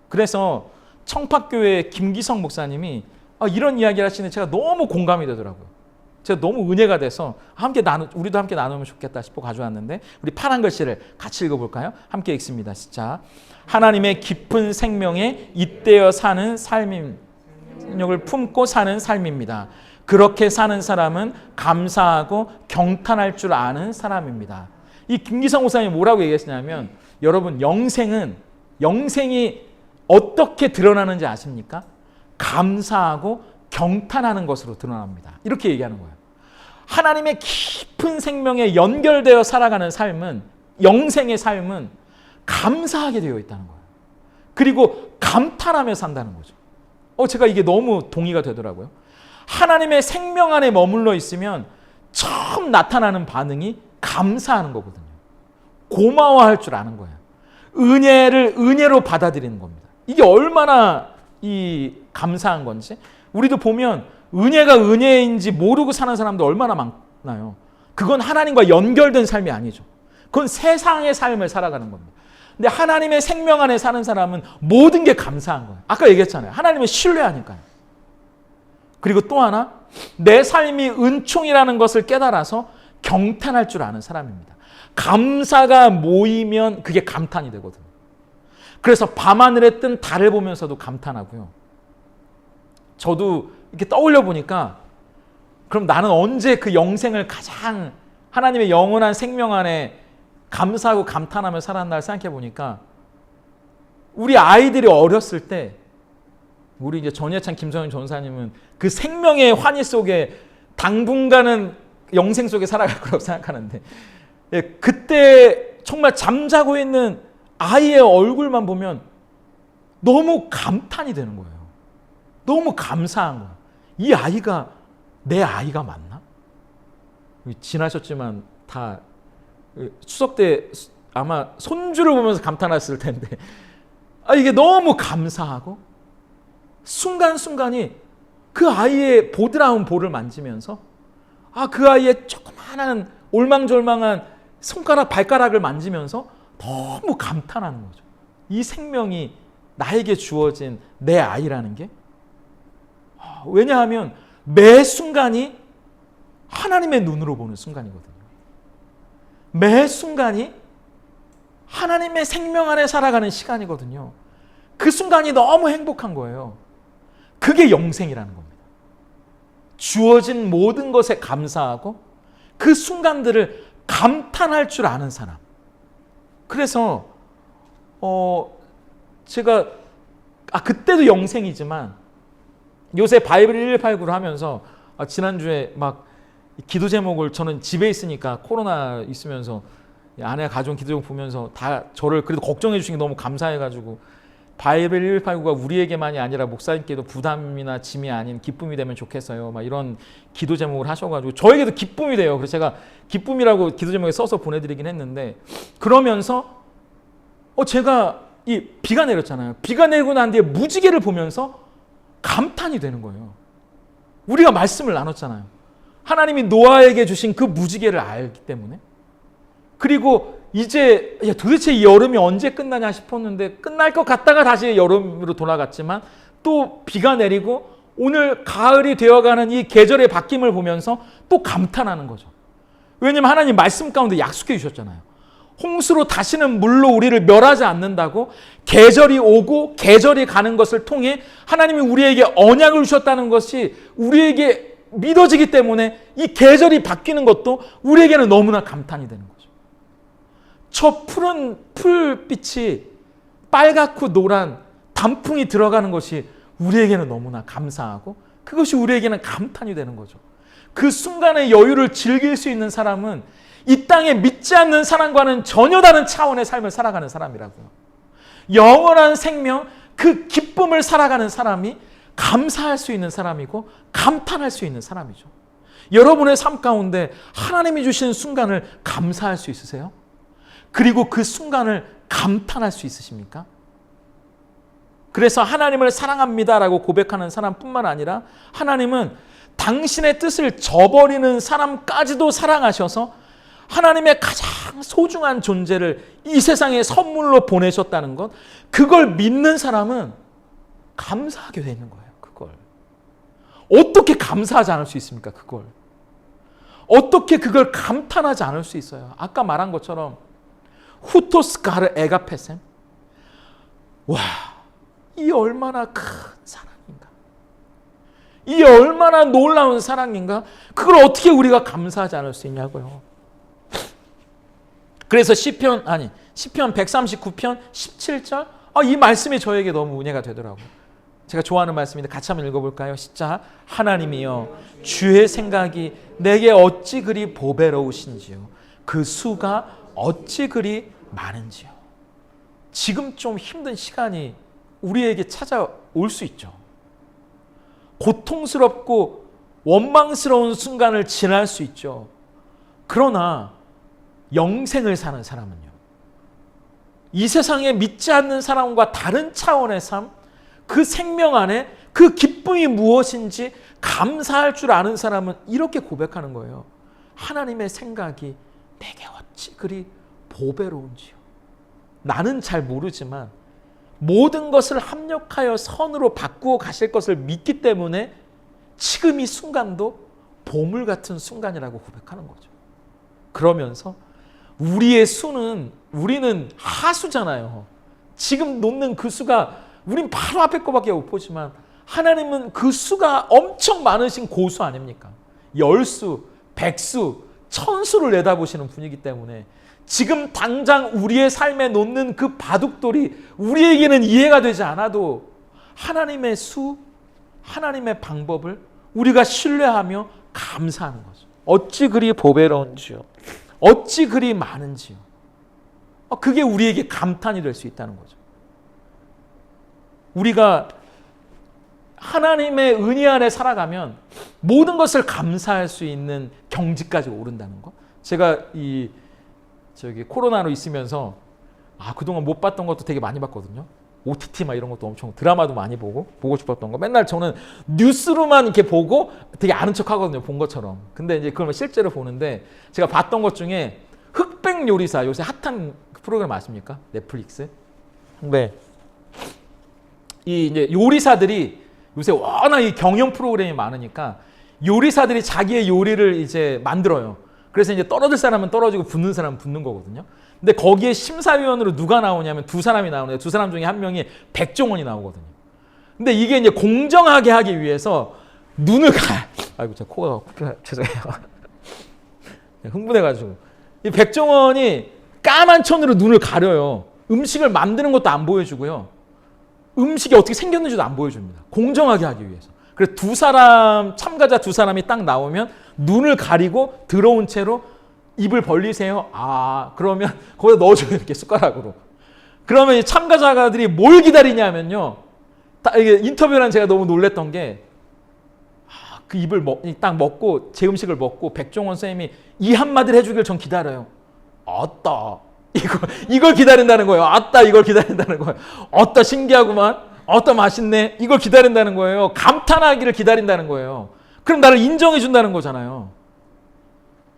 그래서 청파교회 김기성 목사님이 이런 이야기를 하시는데 제가 너무 공감이 되더라고요. 제가 너무 은혜가 돼서 우리도 함께 나누면 좋겠다 싶어 가져왔는데 우리 파란 글씨를 같이 읽어볼까요? 함께 읽습니다. 시작. 하나님의 깊은 생명에 잇대어 사는 생명을 품고 사는 삶입니다. 그렇게 사는 사람은 감사하고 경탄할 줄 아는 사람입니다. 이 김기성 목사님이 뭐라고 얘기했냐면 여러분 영생이 어떻게 드러나는지 아십니까? 감사하고 경탄하는 것으로 드러납니다. 이렇게 얘기하는 거예요. 하나님의 깊은 생명에 연결되어 살아가는 삶은 영생의 삶은 감사하게 되어 있다는 거예요. 그리고 감탄하며 산다는 거죠. 제가 이게 너무 동의가 되더라고요. 하나님의 생명 안에 머물러 있으면 처음 나타나는 반응이 감사하는 거거든요. 고마워할 줄 아는 거예요. 은혜를 은혜로 받아들이는 겁니다. 이게 얼마나 감사한 건지 우리도 보면 은혜가 은혜인지 모르고 사는 사람도 얼마나 많나요? 그건 하나님과 연결된 삶이 아니죠. 그건 세상의 삶을 살아가는 겁니다. 근데 하나님의 생명 안에 사는 사람은 모든 게 감사한 거예요. 아까 얘기했잖아요. 하나님을 신뢰하니까요. 그리고 또 하나, 내 삶이 은총이라는 것을 깨달아서 경탄할 줄 아는 사람입니다. 감사가 모이면 그게 감탄이 되거든요. 그래서 밤하늘에 뜬 달을 보면서도 감탄하고요. 저도 이렇게 떠올려 보니까 그럼 나는 언제 그 영생을 가장 하나님의 영원한 생명 안에 감사하고 감탄하며 살았나 생각해 보니까 우리 아이들이 어렸을 때 우리 이제 전예찬 김성현 전사님은 그 생명의 환희 속에 당분간은 영생 속에 살아갈 거라고 생각하는데 그때 정말 잠자고 있는 아이의 얼굴만 보면 너무 감탄이 되는 거예요. 너무 감사한 거예요. 이 아이가 내 아이가 맞나? 지나셨지만 다 추석 때 아마 손주를 보면서 감탄했을 텐데 이게 너무 감사하고 순간순간이 그 아이의 보드라운 볼을 만지면서 그 아이의 조그마한 올망졸망한 손가락 발가락을 만지면서 너무 감탄하는 거죠. 이 생명이 나에게 주어진 내 아이라는 게 왜냐하면 매 순간이 하나님의 눈으로 보는 순간이거든요. 매 순간이 하나님의 생명 안에 살아가는 시간이거든요. 그 순간이 너무 행복한 거예요. 그게 영생이라는 겁니다. 주어진 모든 것에 감사하고 그 순간들을 감탄할 줄 아는 사람. 그래서 제가 그때도 영생이지만 요새 바이블 1189를 하면서 지난주에 막 기도 제목을 저는 집에 있으니까 코로나 있으면서 아내가 가져온 기도 제목 보면서 다 저를 그래도 걱정해 주신 게 너무 감사해가지고 바이블 1189가 우리에게만이 아니라 목사님께도 부담이나 짐이 아닌 기쁨이 되면 좋겠어요. 막 이런 기도 제목을 하셔가지고 저에게도 기쁨이 돼요. 그래서 제가 기쁨이라고 기도 제목에 써서 보내드리긴 했는데 그러면서 제가 이 비가 내렸잖아요. 비가 내리고 난 뒤에 무지개를 보면서 감탄이 되는 거예요. 우리가 말씀을 나눴잖아요. 하나님이 노아에게 주신 그 무지개를 알기 때문에. 그리고 이제 도대체 이 여름이 언제 끝나냐 싶었는데 끝날 것 같다가 다시 여름으로 돌아갔지만 또 비가 내리고 오늘 가을이 되어가는 이 계절의 바뀜을 보면서 또 감탄하는 거죠. 왜냐하면 하나님 말씀 가운데 약속해 주셨잖아요. 홍수로 다시는 물로 우리를 멸하지 않는다고 계절이 오고 계절이 가는 것을 통해 하나님이 우리에게 언약을 주셨다는 것이 우리에게 믿어지기 때문에 이 계절이 바뀌는 것도 우리에게는 너무나 감탄이 되는 거죠. 저 푸른 풀빛이 빨갛고 노란 단풍이 들어가는 것이 우리에게는 너무나 감사하고 그것이 우리에게는 감탄이 되는 거죠. 그 순간의 여유를 즐길 수 있는 사람은 이 땅에 믿지 않는 사람과는 전혀 다른 차원의 삶을 살아가는 사람이라고요. 영원한 생명, 그 기쁨을 살아가는 사람이 감사할 수 있는 사람이고 감탄할 수 있는 사람이죠. 여러분의 삶 가운데 하나님이 주신 순간을 감사할 수 있으세요? 그리고 그 순간을 감탄할 수 있으십니까? 그래서 하나님을 사랑합니다라고 고백하는 사람뿐만 아니라 하나님은 당신의 뜻을 저버리는 사람까지도 사랑하셔서 하나님의 가장 소중한 존재를 이 세상에 선물로 보내셨다는 것, 그걸 믿는 사람은 감사하게 되는 거예요. 그걸 어떻게 감사하지 않을 수 있습니까? 그걸 어떻게 그걸 감탄하지 않을 수 있어요? 아까 말한 것처럼 후토스카르 에가페셈, 와, 이 얼마나 큰 사랑인가, 이 얼마나 놀라운 사랑인가, 그걸 어떻게 우리가 감사하지 않을 수 있냐고요. 그래서 시편 139편 17절, 이 말씀이 저에게 너무 은혜가 되더라고요. 제가 좋아하는 말씀인데 같이 한번 읽어볼까요? 시작. 하나님이여, 주의 생각이 내게 어찌 그리 보배로우신지요, 그 수가 어찌 그리 많은지요. 지금 좀 힘든 시간이 우리에게 찾아올 수 있죠. 고통스럽고 원망스러운 순간을 지날 수 있죠. 그러나 영생을 사는 사람은요, 이 세상에 믿지 않는 사람과 다른 차원의 삶, 그 생명 안에 그 기쁨이 무엇인지 감사할 줄 아는 사람은 이렇게 고백하는 거예요. 하나님의 생각이 내게 어찌 그리 보배로운지요. 나는 잘 모르지만 모든 것을 합력하여 선으로 바꾸어 가실 것을 믿기 때문에 지금 이 순간도 보물 같은 순간이라고 고백하는 거죠. 그러면서 우리의 수는, 우리는 하수잖아요. 지금 놓는 그 수가 우린 바로 앞에 거밖에 못 보지만 하나님은 그 수가 엄청 많으신 고수 아닙니까? 10수, 100수, 1000수를 내다보시는 분이기 때문에 지금 당장 우리의 삶에 놓는 그 바둑돌이 우리에게는 이해가 되지 않아도 하나님의 수, 하나님의 방법을 우리가 신뢰하며 감사하는 거죠. 어찌 그리 보배로운지요, 어찌 그리 많은지요. 그게 우리에게 감탄이 될 수 있다는 거죠. 우리가 하나님의 은혜 안에 살아가면 모든 것을 감사할 수 있는 경지까지 오른다는 거. 제가 코로나로 있으면서 그동안 못 봤던 것도 되게 많이 봤거든요. OTT 막 이런 것도 엄청, 드라마도 많이 보고 싶었던 거. 맨날 저는 뉴스로만 이렇게 보고 되게 아는 척 하거든요. 본 것처럼. 근데 이제 그걸 실제로 보는데 제가 봤던 것 중에 흑백 요리사, 요새 핫한 프로그램 아십니까? 넷플릭스. 근데 이 이제 요리사들이 요새 워낙 이 경영 프로그램이 많으니까 요리사들이 자기의 요리를 이제 만들어요. 그래서 이제 떨어질 사람은 떨어지고 붙는 사람은 붙는 거거든요. 근데 거기에 심사위원으로 누가 나오냐면 두 사람이 나오는데 두 사람 중에 한 명이 백종원이 나오거든요. 근데 이게 이제 공정하게 하기 위해서 눈을 아이고, 제 코가 죄송해요. 흥분해가지고. 이 백종원이 까만 천으로 눈을 가려요. 음식을 만드는 것도 안 보여주고요. 음식이 어떻게 생겼는지도 안 보여줍니다. 공정하게 하기 위해서. 그래서 참가자 두 사람이 딱 나오면 눈을 가리고 들어온 채로 입을 벌리세요. 그러면 거기다 넣어줘요. 이렇게 숟가락으로. 그러면 이 참가자들이 뭘 기다리냐면요. 이게 인터뷰란 제가 너무 놀랬던 게, 그 입을 딱 먹고, 제 음식을 먹고, 백종원 선생님이 이 한마디를 해주길 전 기다려요. 아따. 이걸 기다린다는 거예요. 아따, 이걸 기다린다는 거예요. 아따, 신기하구만. 아따, 맛있네. 이걸 기다린다는 거예요. 감탄하기를 기다린다는 거예요. 그럼 나를 인정해 준다는 거잖아요.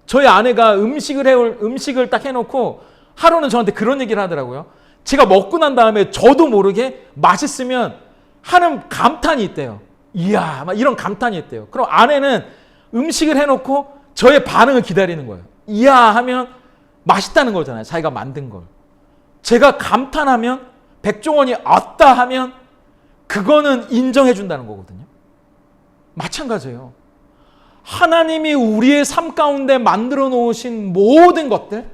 저희 아내가 음식을 딱 해놓고 하루는 저한테 그런 얘기를 하더라고요. 제가 먹고 난 다음에 저도 모르게 맛있으면 하는 감탄이 있대요. 이야, 막 이런 감탄이 있대요. 그럼 아내는 음식을 해놓고 저의 반응을 기다리는 거예요. 이야 하면 맛있다는 거잖아요. 자기가 만든 걸. 제가 감탄하면, 백종원이 아따 하면 그거는 인정해 준다는 거거든요. 마찬가지예요. 하나님이 우리의 삶 가운데 만들어 놓으신 모든 것들,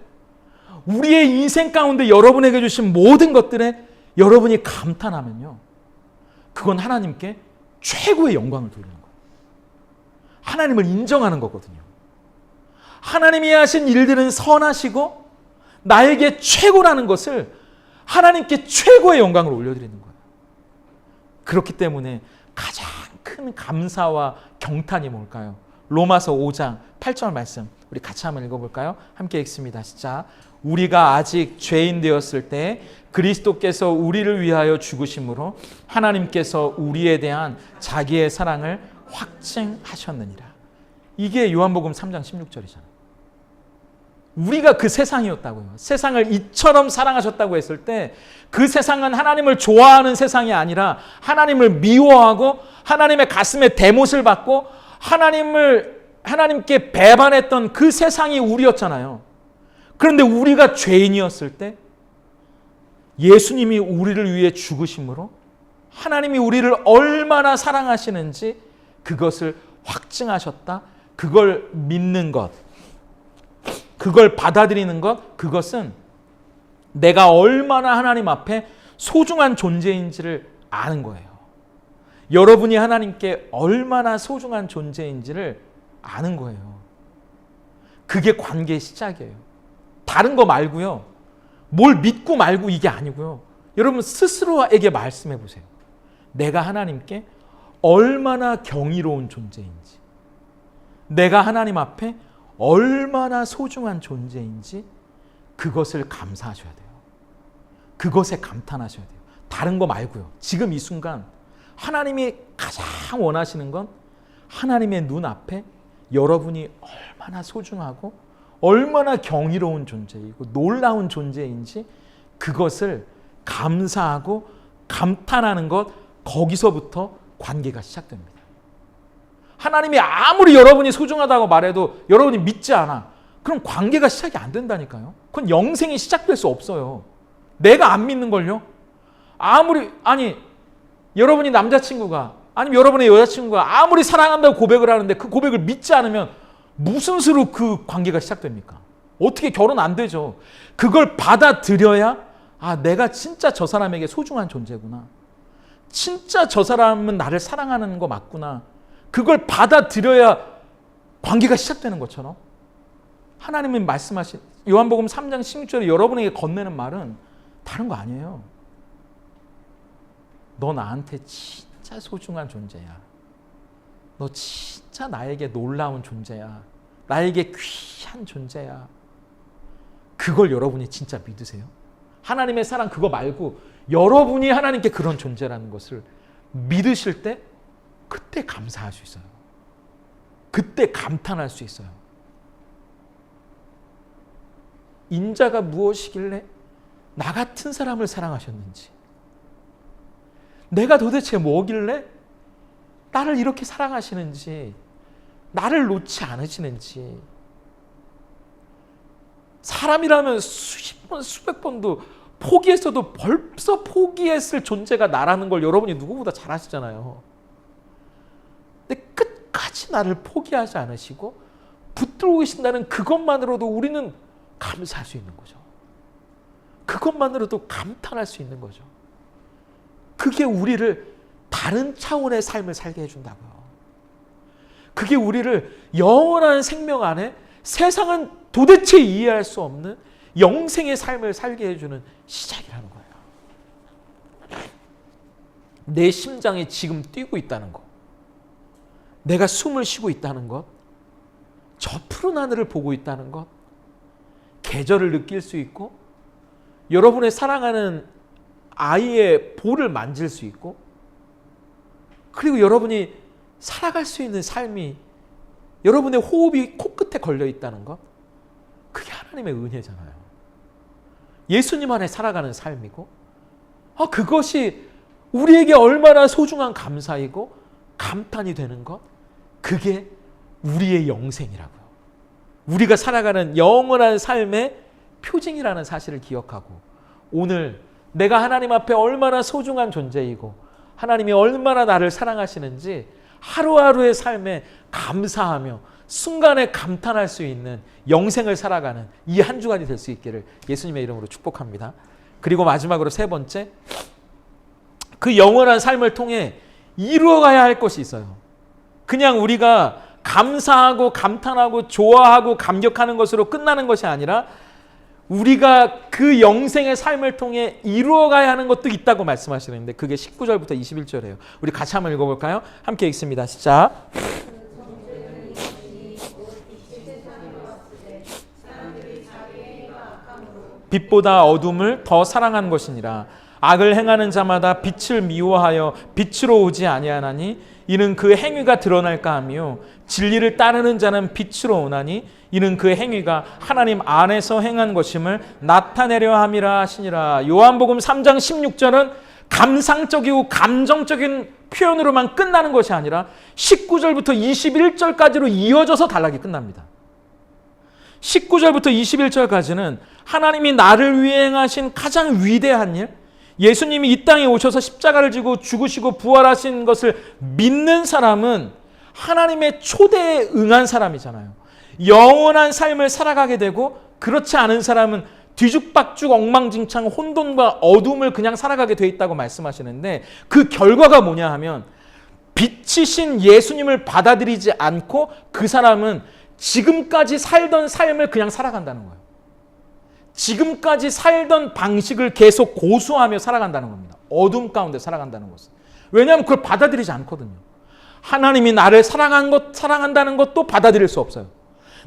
우리의 인생 가운데 여러분에게 주신 모든 것들에 여러분이 감탄하면요, 그건 하나님께 최고의 영광을 돌리는 거예요. 하나님을 인정하는 거거든요. 하나님이 하신 일들은 선하시고 나에게 최고라는 것을 하나님께 최고의 영광을 올려드리는 거예요. 그렇기 때문에 가장 큰 감사와 경탄이 뭘까요? 로마서 5장 8절 말씀 우리 같이 한번 읽어볼까요? 함께 읽습니다. 시작. 우리가 아직 죄인 되었을 때 그리스도께서 우리를 위하여 죽으심으로 하나님께서 우리에 대한 자기의 사랑을 확증하셨느니라. 이게 요한복음 3장 16절이잖아요. 우리가 그 세상이었다고요. 세상을 이처럼 사랑하셨다고 했을 때 그 세상은 하나님을 좋아하는 세상이 아니라 하나님을 미워하고 하나님의 가슴에 대못을 받고 하나님께 배반했던 그 세상이 우리였잖아요. 그런데 우리가 죄인이었을 때 예수님이 우리를 위해 죽으심으로 하나님이 우리를 얼마나 사랑하시는지 그것을 확증하셨다. 그걸 믿는 것, 그걸 받아들이는 것, 그것은 내가 얼마나 하나님 앞에 소중한 존재인지를 아는 거예요. 여러분이 하나님께 얼마나 소중한 존재인지를 아는 거예요. 그게 관계의 시작이에요. 다른 거 말고요. 뭘 믿고 말고 이게 아니고요. 여러분 스스로에게 말씀해 보세요. 내가 하나님께 얼마나 경이로운 존재인지, 내가 하나님 앞에 얼마나 소중한 존재인지 그것을 감사하셔야 돼요. 그것에 감탄하셔야 돼요. 다른 거 말고요. 지금 이 순간 하나님이 가장 원하시는 건 하나님의 눈앞에 여러분이 얼마나 소중하고 얼마나 경이로운 존재이고 놀라운 존재인지 그것을 감사하고 감탄하는 것, 거기서부터 관계가 시작됩니다. 하나님이 아무리 여러분이 소중하다고 말해도 여러분이 믿지 않아. 그럼 관계가 시작이 안 된다니까요. 그건 영생이 시작될 수 없어요. 내가 안 믿는걸요. 여러분이 남자친구가 아니면 여러분의 여자친구가 아무리 사랑한다고 고백을 하는데 그 고백을 믿지 않으면 무슨 수로 그 관계가 시작됩니까? 어떻게 결혼 안 되죠. 그걸 받아들여야 내가 진짜 저 사람에게 소중한 존재구나. 진짜 저 사람은 나를 사랑하는 거 맞구나. 그걸 받아들여야 관계가 시작되는 것처럼 하나님이 말씀하신 요한복음 3장 16절에 여러분에게 건네는 말은 다른 거 아니에요. 너 나한테 진짜 소중한 존재야. 너 진짜 나에게 놀라운 존재야. 나에게 귀한 존재야. 그걸 여러분이 진짜 믿으세요? 하나님의 사랑 그거 말고 여러분이 하나님께 그런 존재라는 것을 믿으실 때 그때 감사할 수 있어요. 그때 감탄할 수 있어요. 인자가 무엇이길래 나 같은 사람을 사랑하셨는지, 내가 도대체 뭐길래 나를 이렇게 사랑하시는지, 나를 놓지 않으시는지. 사람이라면 수십 번, 수백 번도 포기했어도 벌써 포기했을 존재가 나라는 걸 여러분이 누구보다 잘 아시잖아요. 근데 끝까지 나를 포기하지 않으시고 붙들고 계신다는 그것만으로도 우리는 감사할 수 있는 거죠. 그것만으로도 감탄할 수 있는 거죠. 그게 우리를 다른 차원의 삶을 살게 해준다고요. 그게 우리를 영원한 생명 안에 세상은 도대체 이해할 수 없는 영생의 삶을 살게 해주는 시작이라는 거예요. 내 심장이 지금 뛰고 있다는 것, 내가 숨을 쉬고 있다는 것, 저 푸른 하늘을 보고 있다는 것, 계절을 느낄 수 있고 여러분의 사랑하는 아이의 볼을 만질 수 있고 그리고 여러분이 살아갈 수 있는 삶이 여러분의 호흡이 코끝에 걸려 있다는 것, 그게 하나님의 은혜잖아요. 예수님 안에 살아가는 삶이고 그것이 우리에게 얼마나 소중한 감사이고 감탄이 되는 것, 그게 우리의 영생이라고요. 우리가 살아가는 영원한 삶의 표징이라는 사실을 기억하고 오늘 내가 하나님 앞에 얼마나 소중한 존재이고 하나님이 얼마나 나를 사랑하시는지 하루하루의 삶에 감사하며 순간에 감탄할 수 있는 영생을 살아가는 이 한 주간이 될 수 있기를 예수님의 이름으로 축복합니다. 그리고 마지막으로 세 번째, 그 영원한 삶을 통해 이루어가야 할 것이 있어요. 그냥 우리가 감사하고 감탄하고 좋아하고 감격하는 것으로 끝나는 것이 아니라 우리가 그 영생의 삶을 통해 이루어가야 하는 것도 있다고 말씀하시는데 그게 19절부터 21절이에요. 우리 같이 한번 읽어볼까요? 함께 읽습니다. 시작. 빛보다 어둠을 더 사랑한 것이니라. 악을 행하는 자마다 빛을 미워하여 빛으로 오지 아니하나니 이는 그 행위가 드러날까 하며 진리를 따르는 자는 빛으로 오나니 이는 그 행위가 하나님 안에서 행한 것임을 나타내려 함이라 하시니라. 요한복음 3장 16절은 감상적이고 감정적인 표현으로만 끝나는 것이 아니라 19절부터 21절까지로 이어져서 단락이 끝납니다. 19절부터 21절까지는 하나님이 나를 위해 행하신 가장 위대한 일, 예수님이 이 땅에 오셔서 십자가를 지고 죽으시고 부활하신 것을 믿는 사람은 하나님의 초대에 응한 사람이잖아요. 영원한 삶을 살아가게 되고 그렇지 않은 사람은 뒤죽박죽 엉망진창 혼돈과 어둠을 그냥 살아가게 돼 있다고 말씀하시는데 그 결과가 뭐냐 하면 빛이신 예수님을 받아들이지 않고 그 사람은 지금까지 살던 삶을 그냥 살아간다는 거예요. 지금까지 살던 방식을 계속 고수하며 살아간다는 겁니다. 어둠 가운데 살아간다는 것은. 왜냐하면 그걸 받아들이지 않거든요. 하나님이 나를 사랑한다는 것도 받아들일 수 없어요.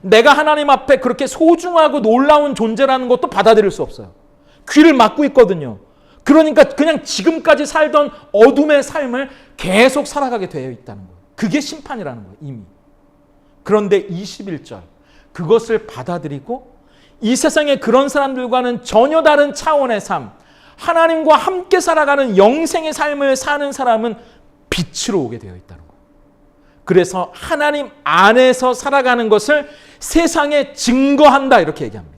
내가 하나님 앞에 그렇게 소중하고 놀라운 존재라는 것도 받아들일 수 없어요. 귀를 막고 있거든요. 그러니까 그냥 지금까지 살던 어둠의 삶을 계속 살아가게 되어 있다는 거예요. 그게 심판이라는 거예요, 이미. 그런데 21절, 그것을 받아들이고 이 세상에 그런 사람들과는 전혀 다른 차원의 삶, 하나님과 함께 살아가는 영생의 삶을 사는 사람은 빛으로 오게 되어 있다는 거예요. 그래서 하나님 안에서 살아가는 것을 세상에 증거한다 이렇게 얘기합니다.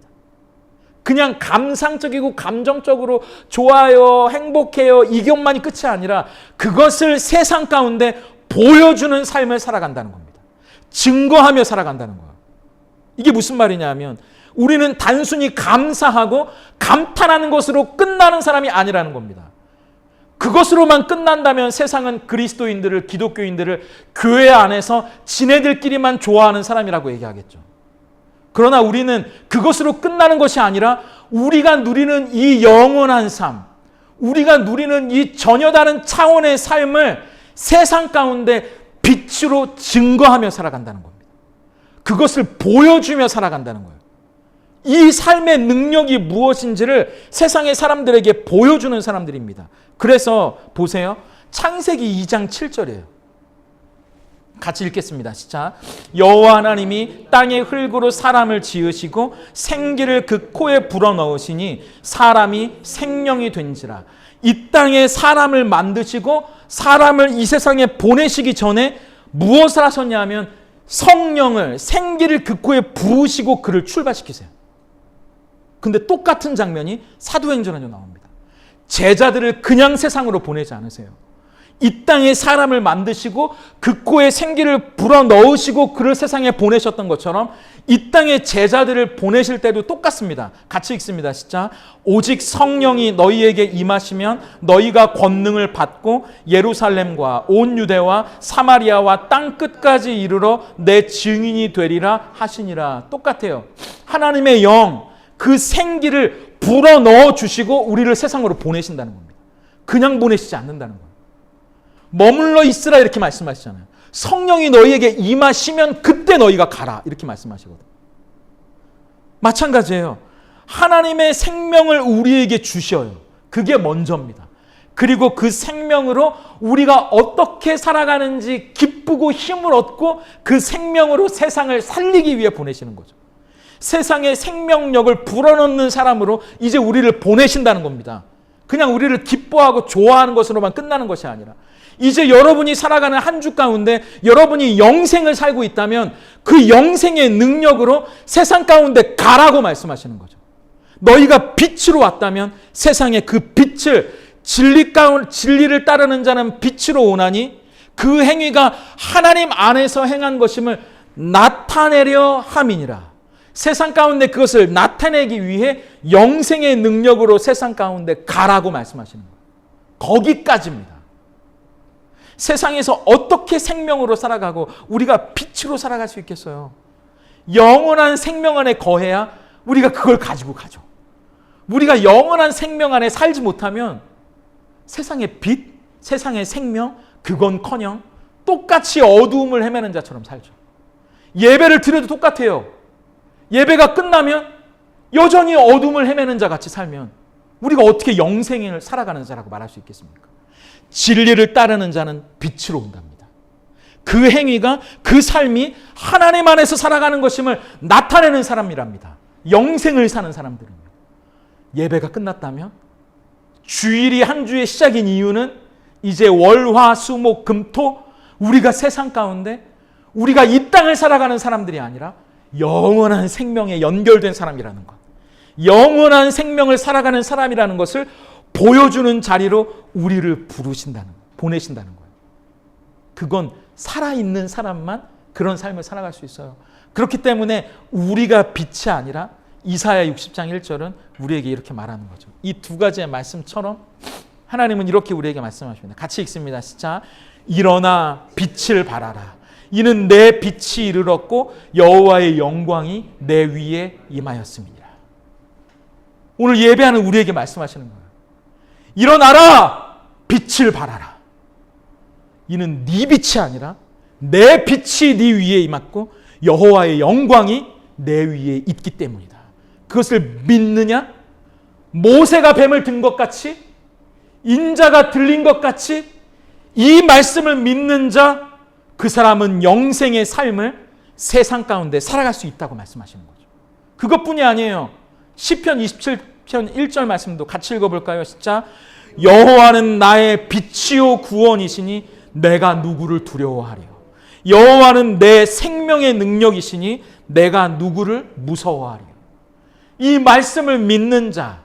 그냥 감상적이고 감정적으로 좋아요, 행복해요 이것만이 끝이 아니라 그것을 세상 가운데 보여주는 삶을 살아간다는 겁니다. 증거하며 살아간다는 거예요. 이게 무슨 말이냐 하면 우리는 단순히 감사하고 감탄하는 것으로 끝나는 사람이 아니라는 겁니다. 그것으로만 끝난다면 세상은 그리스도인들을, 기독교인들을 교회 안에서 지네들끼리만 좋아하는 사람이라고 얘기하겠죠. 그러나 우리는 그것으로 끝나는 것이 아니라 우리가 누리는 이 영원한 삶, 우리가 누리는 이 전혀 다른 차원의 삶을 세상 가운데 빛으로 증거하며 살아간다는 겁니다. 그것을 보여주며 살아간다는 거예요. 이 삶의 능력이 무엇인지를 세상의 사람들에게 보여주는 사람들입니다. 그래서 보세요. 창세기 2장 7절이에요. 같이 읽겠습니다. 시작. 여호와 하나님이 땅의 흙으로 사람을 지으시고 생기를 그 코에 불어넣으시니 사람이 생명이 된지라. 이 땅에 사람을 만드시고 사람을 이 세상에 보내시기 전에 무엇을 하셨냐면 성령을, 생기를 그 코에 부으시고 그를 출발시키세요. 근데 똑같은 장면이 사도행전에 나옵니다. 제자들을 그냥 세상으로 보내지 않으세요. 이 땅에 사람을 만드시고 그 코에 생기를 불어넣으시고 그를 세상에 보내셨던 것처럼 이 땅에 제자들을 보내실 때도 똑같습니다. 같이 읽습니다. 시작. 오직 성령이 너희에게 임하시면 너희가 권능을 받고 예루살렘과 온 유대와 사마리아와 땅 끝까지 이르러 내 증인이 되리라 하시니라. 똑같아요. 하나님의 영, 그 생기를 불어넣어 주시고 우리를 세상으로 보내신다는 겁니다. 그냥 보내시지 않는다는 거예요. 머물러 있으라 이렇게 말씀하시잖아요. 성령이 너희에게 임하시면 그때 너희가 가라 이렇게 말씀하시거든요. 마찬가지예요. 하나님의 생명을 우리에게 주셔요. 그게 먼저입니다. 그리고 그 생명으로 우리가 어떻게 살아가는지 기쁘고 힘을 얻고 그 생명으로 세상을 살리기 위해 보내시는 거죠. 세상의 생명력을 불어넣는 사람으로 이제 우리를 보내신다는 겁니다. 그냥 우리를 기뻐하고 좋아하는 것으로만 끝나는 것이 아니라 이제 여러분이 살아가는 한 주 가운데 여러분이 영생을 살고 있다면 그 영생의 능력으로 세상 가운데 가라고 말씀하시는 거죠. 너희가 빛으로 왔다면 세상에 그 빛을 진리를 따르는 자는 빛으로 오나니 그 행위가 하나님 안에서 행한 것임을 나타내려 함이니라. 세상 가운데 그것을 나타내기 위해 영생의 능력으로 세상 가운데 가라고 말씀하시는 거예요. 거기까지입니다. 세상에서 어떻게 생명으로 살아가고 우리가 빛으로 살아갈 수 있겠어요? 영원한 생명 안에 거해야 우리가 그걸 가지고 가죠. 우리가 영원한 생명 안에 살지 못하면 세상의 빛, 세상의 생명, 그건커녕 똑같이 어두움을 헤매는 자처럼 살죠. 예배를 드려도 똑같아요. 예배가 끝나면 여전히 어둠을 헤매는 자 같이 살면 우리가 어떻게 영생을 살아가는 자라고 말할 수 있겠습니까? 진리를 따르는 자는 빛으로 온답니다. 그 행위가, 그 삶이 하나님 안에서 살아가는 것임을 나타내는 사람이랍니다. 영생을 사는 사람들은요. 예배가 끝났다면 주일이 한 주의 시작인 이유는 이제 월, 화, 수, 목, 금, 토 우리가 세상 가운데 우리가 이 땅을 살아가는 사람들이 아니라 영원한 생명에 연결된 사람이라는 것, 영원한 생명을 살아가는 사람이라는 것을 보여주는 자리로 우리를 보내신다는 거예요. 그건 살아있는 사람만 그런 삶을 살아갈 수 있어요. 그렇기 때문에 우리가 빛이 아니라 이사야 60장 1절은 우리에게 이렇게 말하는 거죠. 이 두 가지의 말씀처럼 하나님은 이렇게 우리에게 말씀하십니다. 같이 읽습니다. 시작. 일어나 빛을 발하라. 이는 내 빛이 이르렀고 여호와의 영광이 내 위에 임하였습니다. 오늘 예배하는 우리에게 말씀하시는 거예요. 일어나라! 빛을 발하라. 이는 네 빛이 아니라 내 빛이 네 위에 임했고 여호와의 영광이 내 위에 있기 때문이다. 그것을 믿느냐? 모세가 뱀을 든 것 같이, 인자가 들린 것 같이 이 말씀을 믿는 자, 그 사람은 영생의 삶을 세상 가운데 살아갈 수 있다고 말씀하시는 거죠. 그것뿐이 아니에요. 시편 27편 1절 말씀도 같이 읽어볼까요? 진짜 여호와는 나의 빛이요 구원이시니 내가 누구를 두려워하리요. 여호와는 내 생명의 능력이시니 내가 누구를 무서워하리요. 이 말씀을 믿는 자,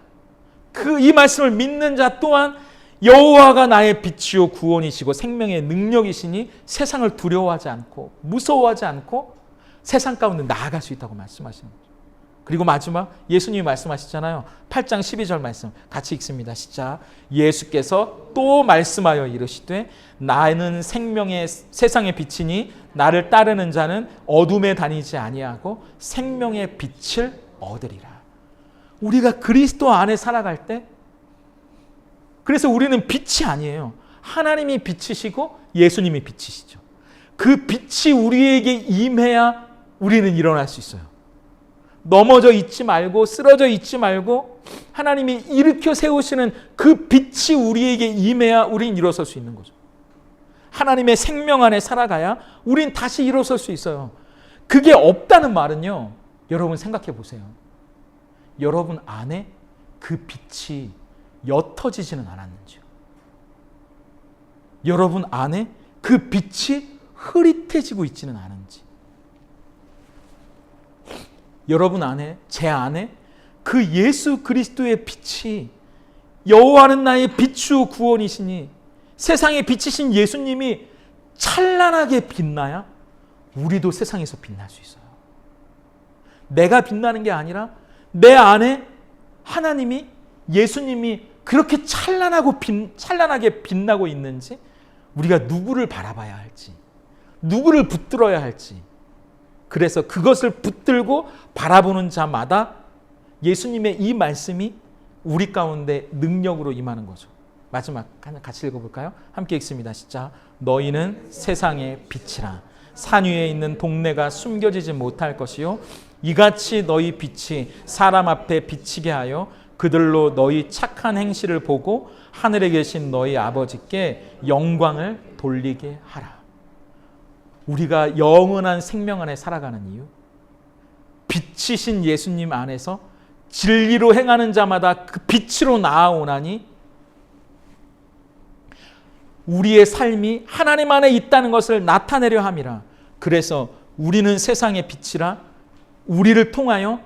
이 말씀을 믿는 자 또한 여호와가 나의 빛이요 구원이시고 생명의 능력이시니 세상을 두려워하지 않고 무서워하지 않고 세상 가운데 나아갈 수 있다고 말씀하시는 거죠. 그리고 마지막 예수님이 말씀하시잖아요. 8장 12절 말씀 같이 읽습니다. 시작. 예수께서 또 말씀하여 이르시되 나는 생명의 세상의 빛이니 나를 따르는 자는 어둠에 다니지 아니하고 생명의 빛을 얻으리라. 우리가 그리스도 안에 살아갈 때, 그래서 우리는 빛이 아니에요. 하나님이 빛이시고 예수님이 빛이시죠. 그 빛이 우리에게 임해야 우리는 일어날 수 있어요. 넘어져 있지 말고 쓰러져 있지 말고 하나님이 일으켜 세우시는 그 빛이 우리에게 임해야 우리는 일어설 수 있는 거죠. 하나님의 생명 안에 살아가야 우린 다시 일어설 수 있어요. 그게 없다는 말은요, 여러분 생각해 보세요. 여러분 안에 그 빛이 옅어지지는 않았는지요. 여러분 안에 그 빛이 흐릿해지고 있지는 않은지. 여러분 안에, 제 안에 그 예수 그리스도의 빛이, 여호와는 나의 빛이요 구원이시니 세상의 빛이신 예수님이 찬란하게 빛나야 우리도 세상에서 빛날 수 있어요. 내가 빛나는 게 아니라 내 안에 하나님이, 예수님이 그렇게 찬란하게 빛나고 있는지, 우리가 누구를 바라봐야 할지, 누구를 붙들어야 할지, 그래서 그것을 붙들고 바라보는 자마다 예수님의 이 말씀이 우리 가운데 능력으로 임하는 거죠. 마지막 하나 같이 읽어볼까요? 함께 읽습니다. 시작. 너희는 세상의 빛이라. 산 위에 있는 동네가 숨겨지지 못할 것이요 이같이 너희 빛이 사람 앞에 비치게 하여 그들로 너희 착한 행실을 보고 하늘에 계신 너희 아버지께 영광을 돌리게 하라. 우리가 영원한 생명 안에 살아가는 이유, 빛이신 예수님 안에서 진리로 행하는 자마다 그 빛으로 나아오나니 우리의 삶이 하나님 안에 있다는 것을 나타내려 함이라. 그래서 우리는 세상의 빛이라 우리를 통하여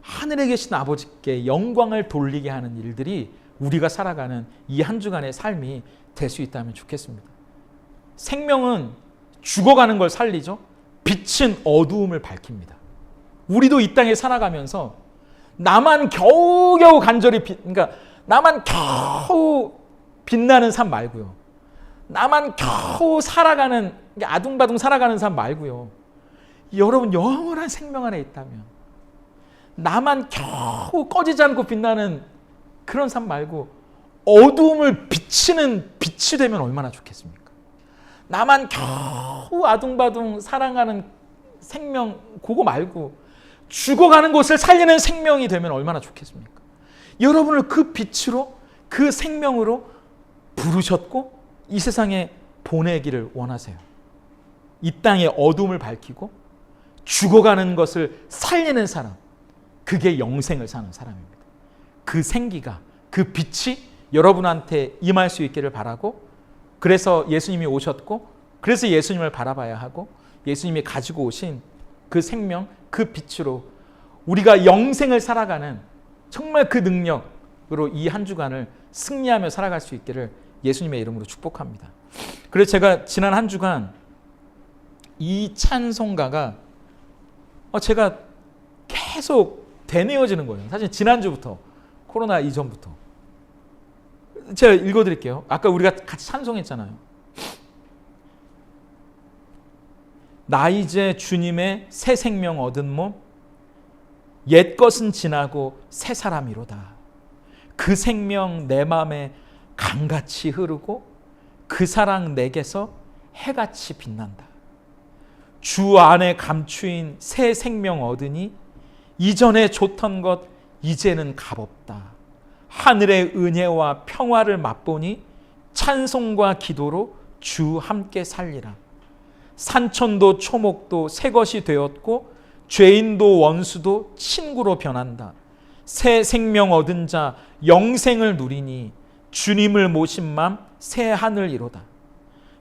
하늘에 계신 아버지께 영광을 돌리게 하는 일들이 우리가 살아가는 이 한 주간의 삶이 될 수 있다면 좋겠습니다. 생명은 죽어가는 걸 살리죠. 빛은 어두움을 밝힙니다. 우리도 이 땅에 살아가면서 나만 겨우겨우 간절히 나만 겨우 빛나는 삶 말고요. 나만 겨우 살아가는, 아둥바둥 살아가는 삶 말고요. 여러분 영원한 생명 안에 있다면, 나만 겨우 꺼지지 않고 빛나는 그런 삶 말고 어두움을 비치는 빛이 되면 얼마나 좋겠습니까? 나만 겨우 아둥바둥 살아가는 생명 그거 말고 죽어가는 곳을 살리는 생명이 되면 얼마나 좋겠습니까? 여러분을 그 빛으로, 그 생명으로 부르셨고 이 세상에 보내기를 원하세요. 이 땅의 어둠을 밝히고 죽어가는 것을 살리는 사람, 그게 영생을 사는 사람입니다. 그 생기가, 그 빛이 여러분한테 임할 수 있기를 바라고, 그래서 예수님이 오셨고, 그래서 예수님을 바라봐야 하고, 예수님이 가지고 오신 그 생명, 그 빛으로 우리가 영생을 살아가는 정말 그 능력으로 이 한 주간을 승리하며 살아갈 수 있기를 예수님의 이름으로 축복합니다. 그래서 제가 지난 한 주간 이 찬송가가 제가 계속 되뇌어지는 거예요. 사실 지난주부터, 코로나 이전부터. 제가 읽어드릴게요. 아까 우리가 같이 찬송했잖아요. 나 이제 주님의 새 생명 얻은 몸, 옛것은 지나고 새 사람이로다. 그 생명 내 맘에 강같이 흐르고 그 사랑 내게서 해같이 빛난다. 주 안에 감추인 새 생명 얻으니 이전에 좋던 것 이제는 값없다. 하늘의 은혜와 평화를 맛보니 찬송과 기도로 주 함께 살리라. 산천도 초목도 새 것이 되었고 죄인도 원수도 친구로 변한다. 새 생명 얻은 자 영생을 누리니 주님을 모신 맘 새 하늘이로다.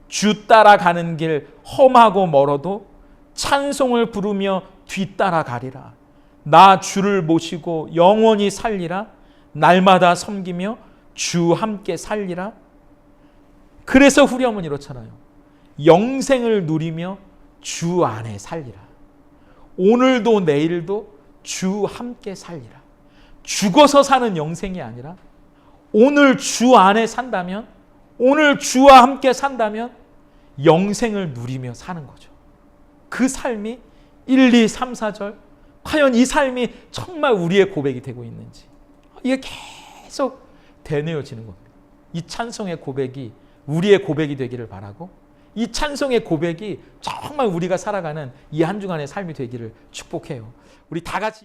주 따라가는 길 험하고 멀어도 찬송을 부르며 뒤따라가리라. 나 주를 모시고 영원히 살리라. 날마다 섬기며 주 함께 살리라. 그래서 후렴은 이렇잖아요. 영생을 누리며 주 안에 살리라. 오늘도 내일도 주 함께 살리라. 죽어서 사는 영생이 아니라 오늘 주 안에 산다면, 오늘 주와 함께 산다면 영생을 누리며 사는 거죠. 그 삶이 1, 2, 3, 4절 과연 이 삶이 정말 우리의 고백이 되고 있는지 이게 계속 되뇌어지는 겁니다. 이 찬송의 고백이 우리의 고백이 되기를 바라고, 이 찬송의 고백이 정말 우리가 살아가는 이 한 주간의 삶이 되기를 축복해요. 우리 다 같이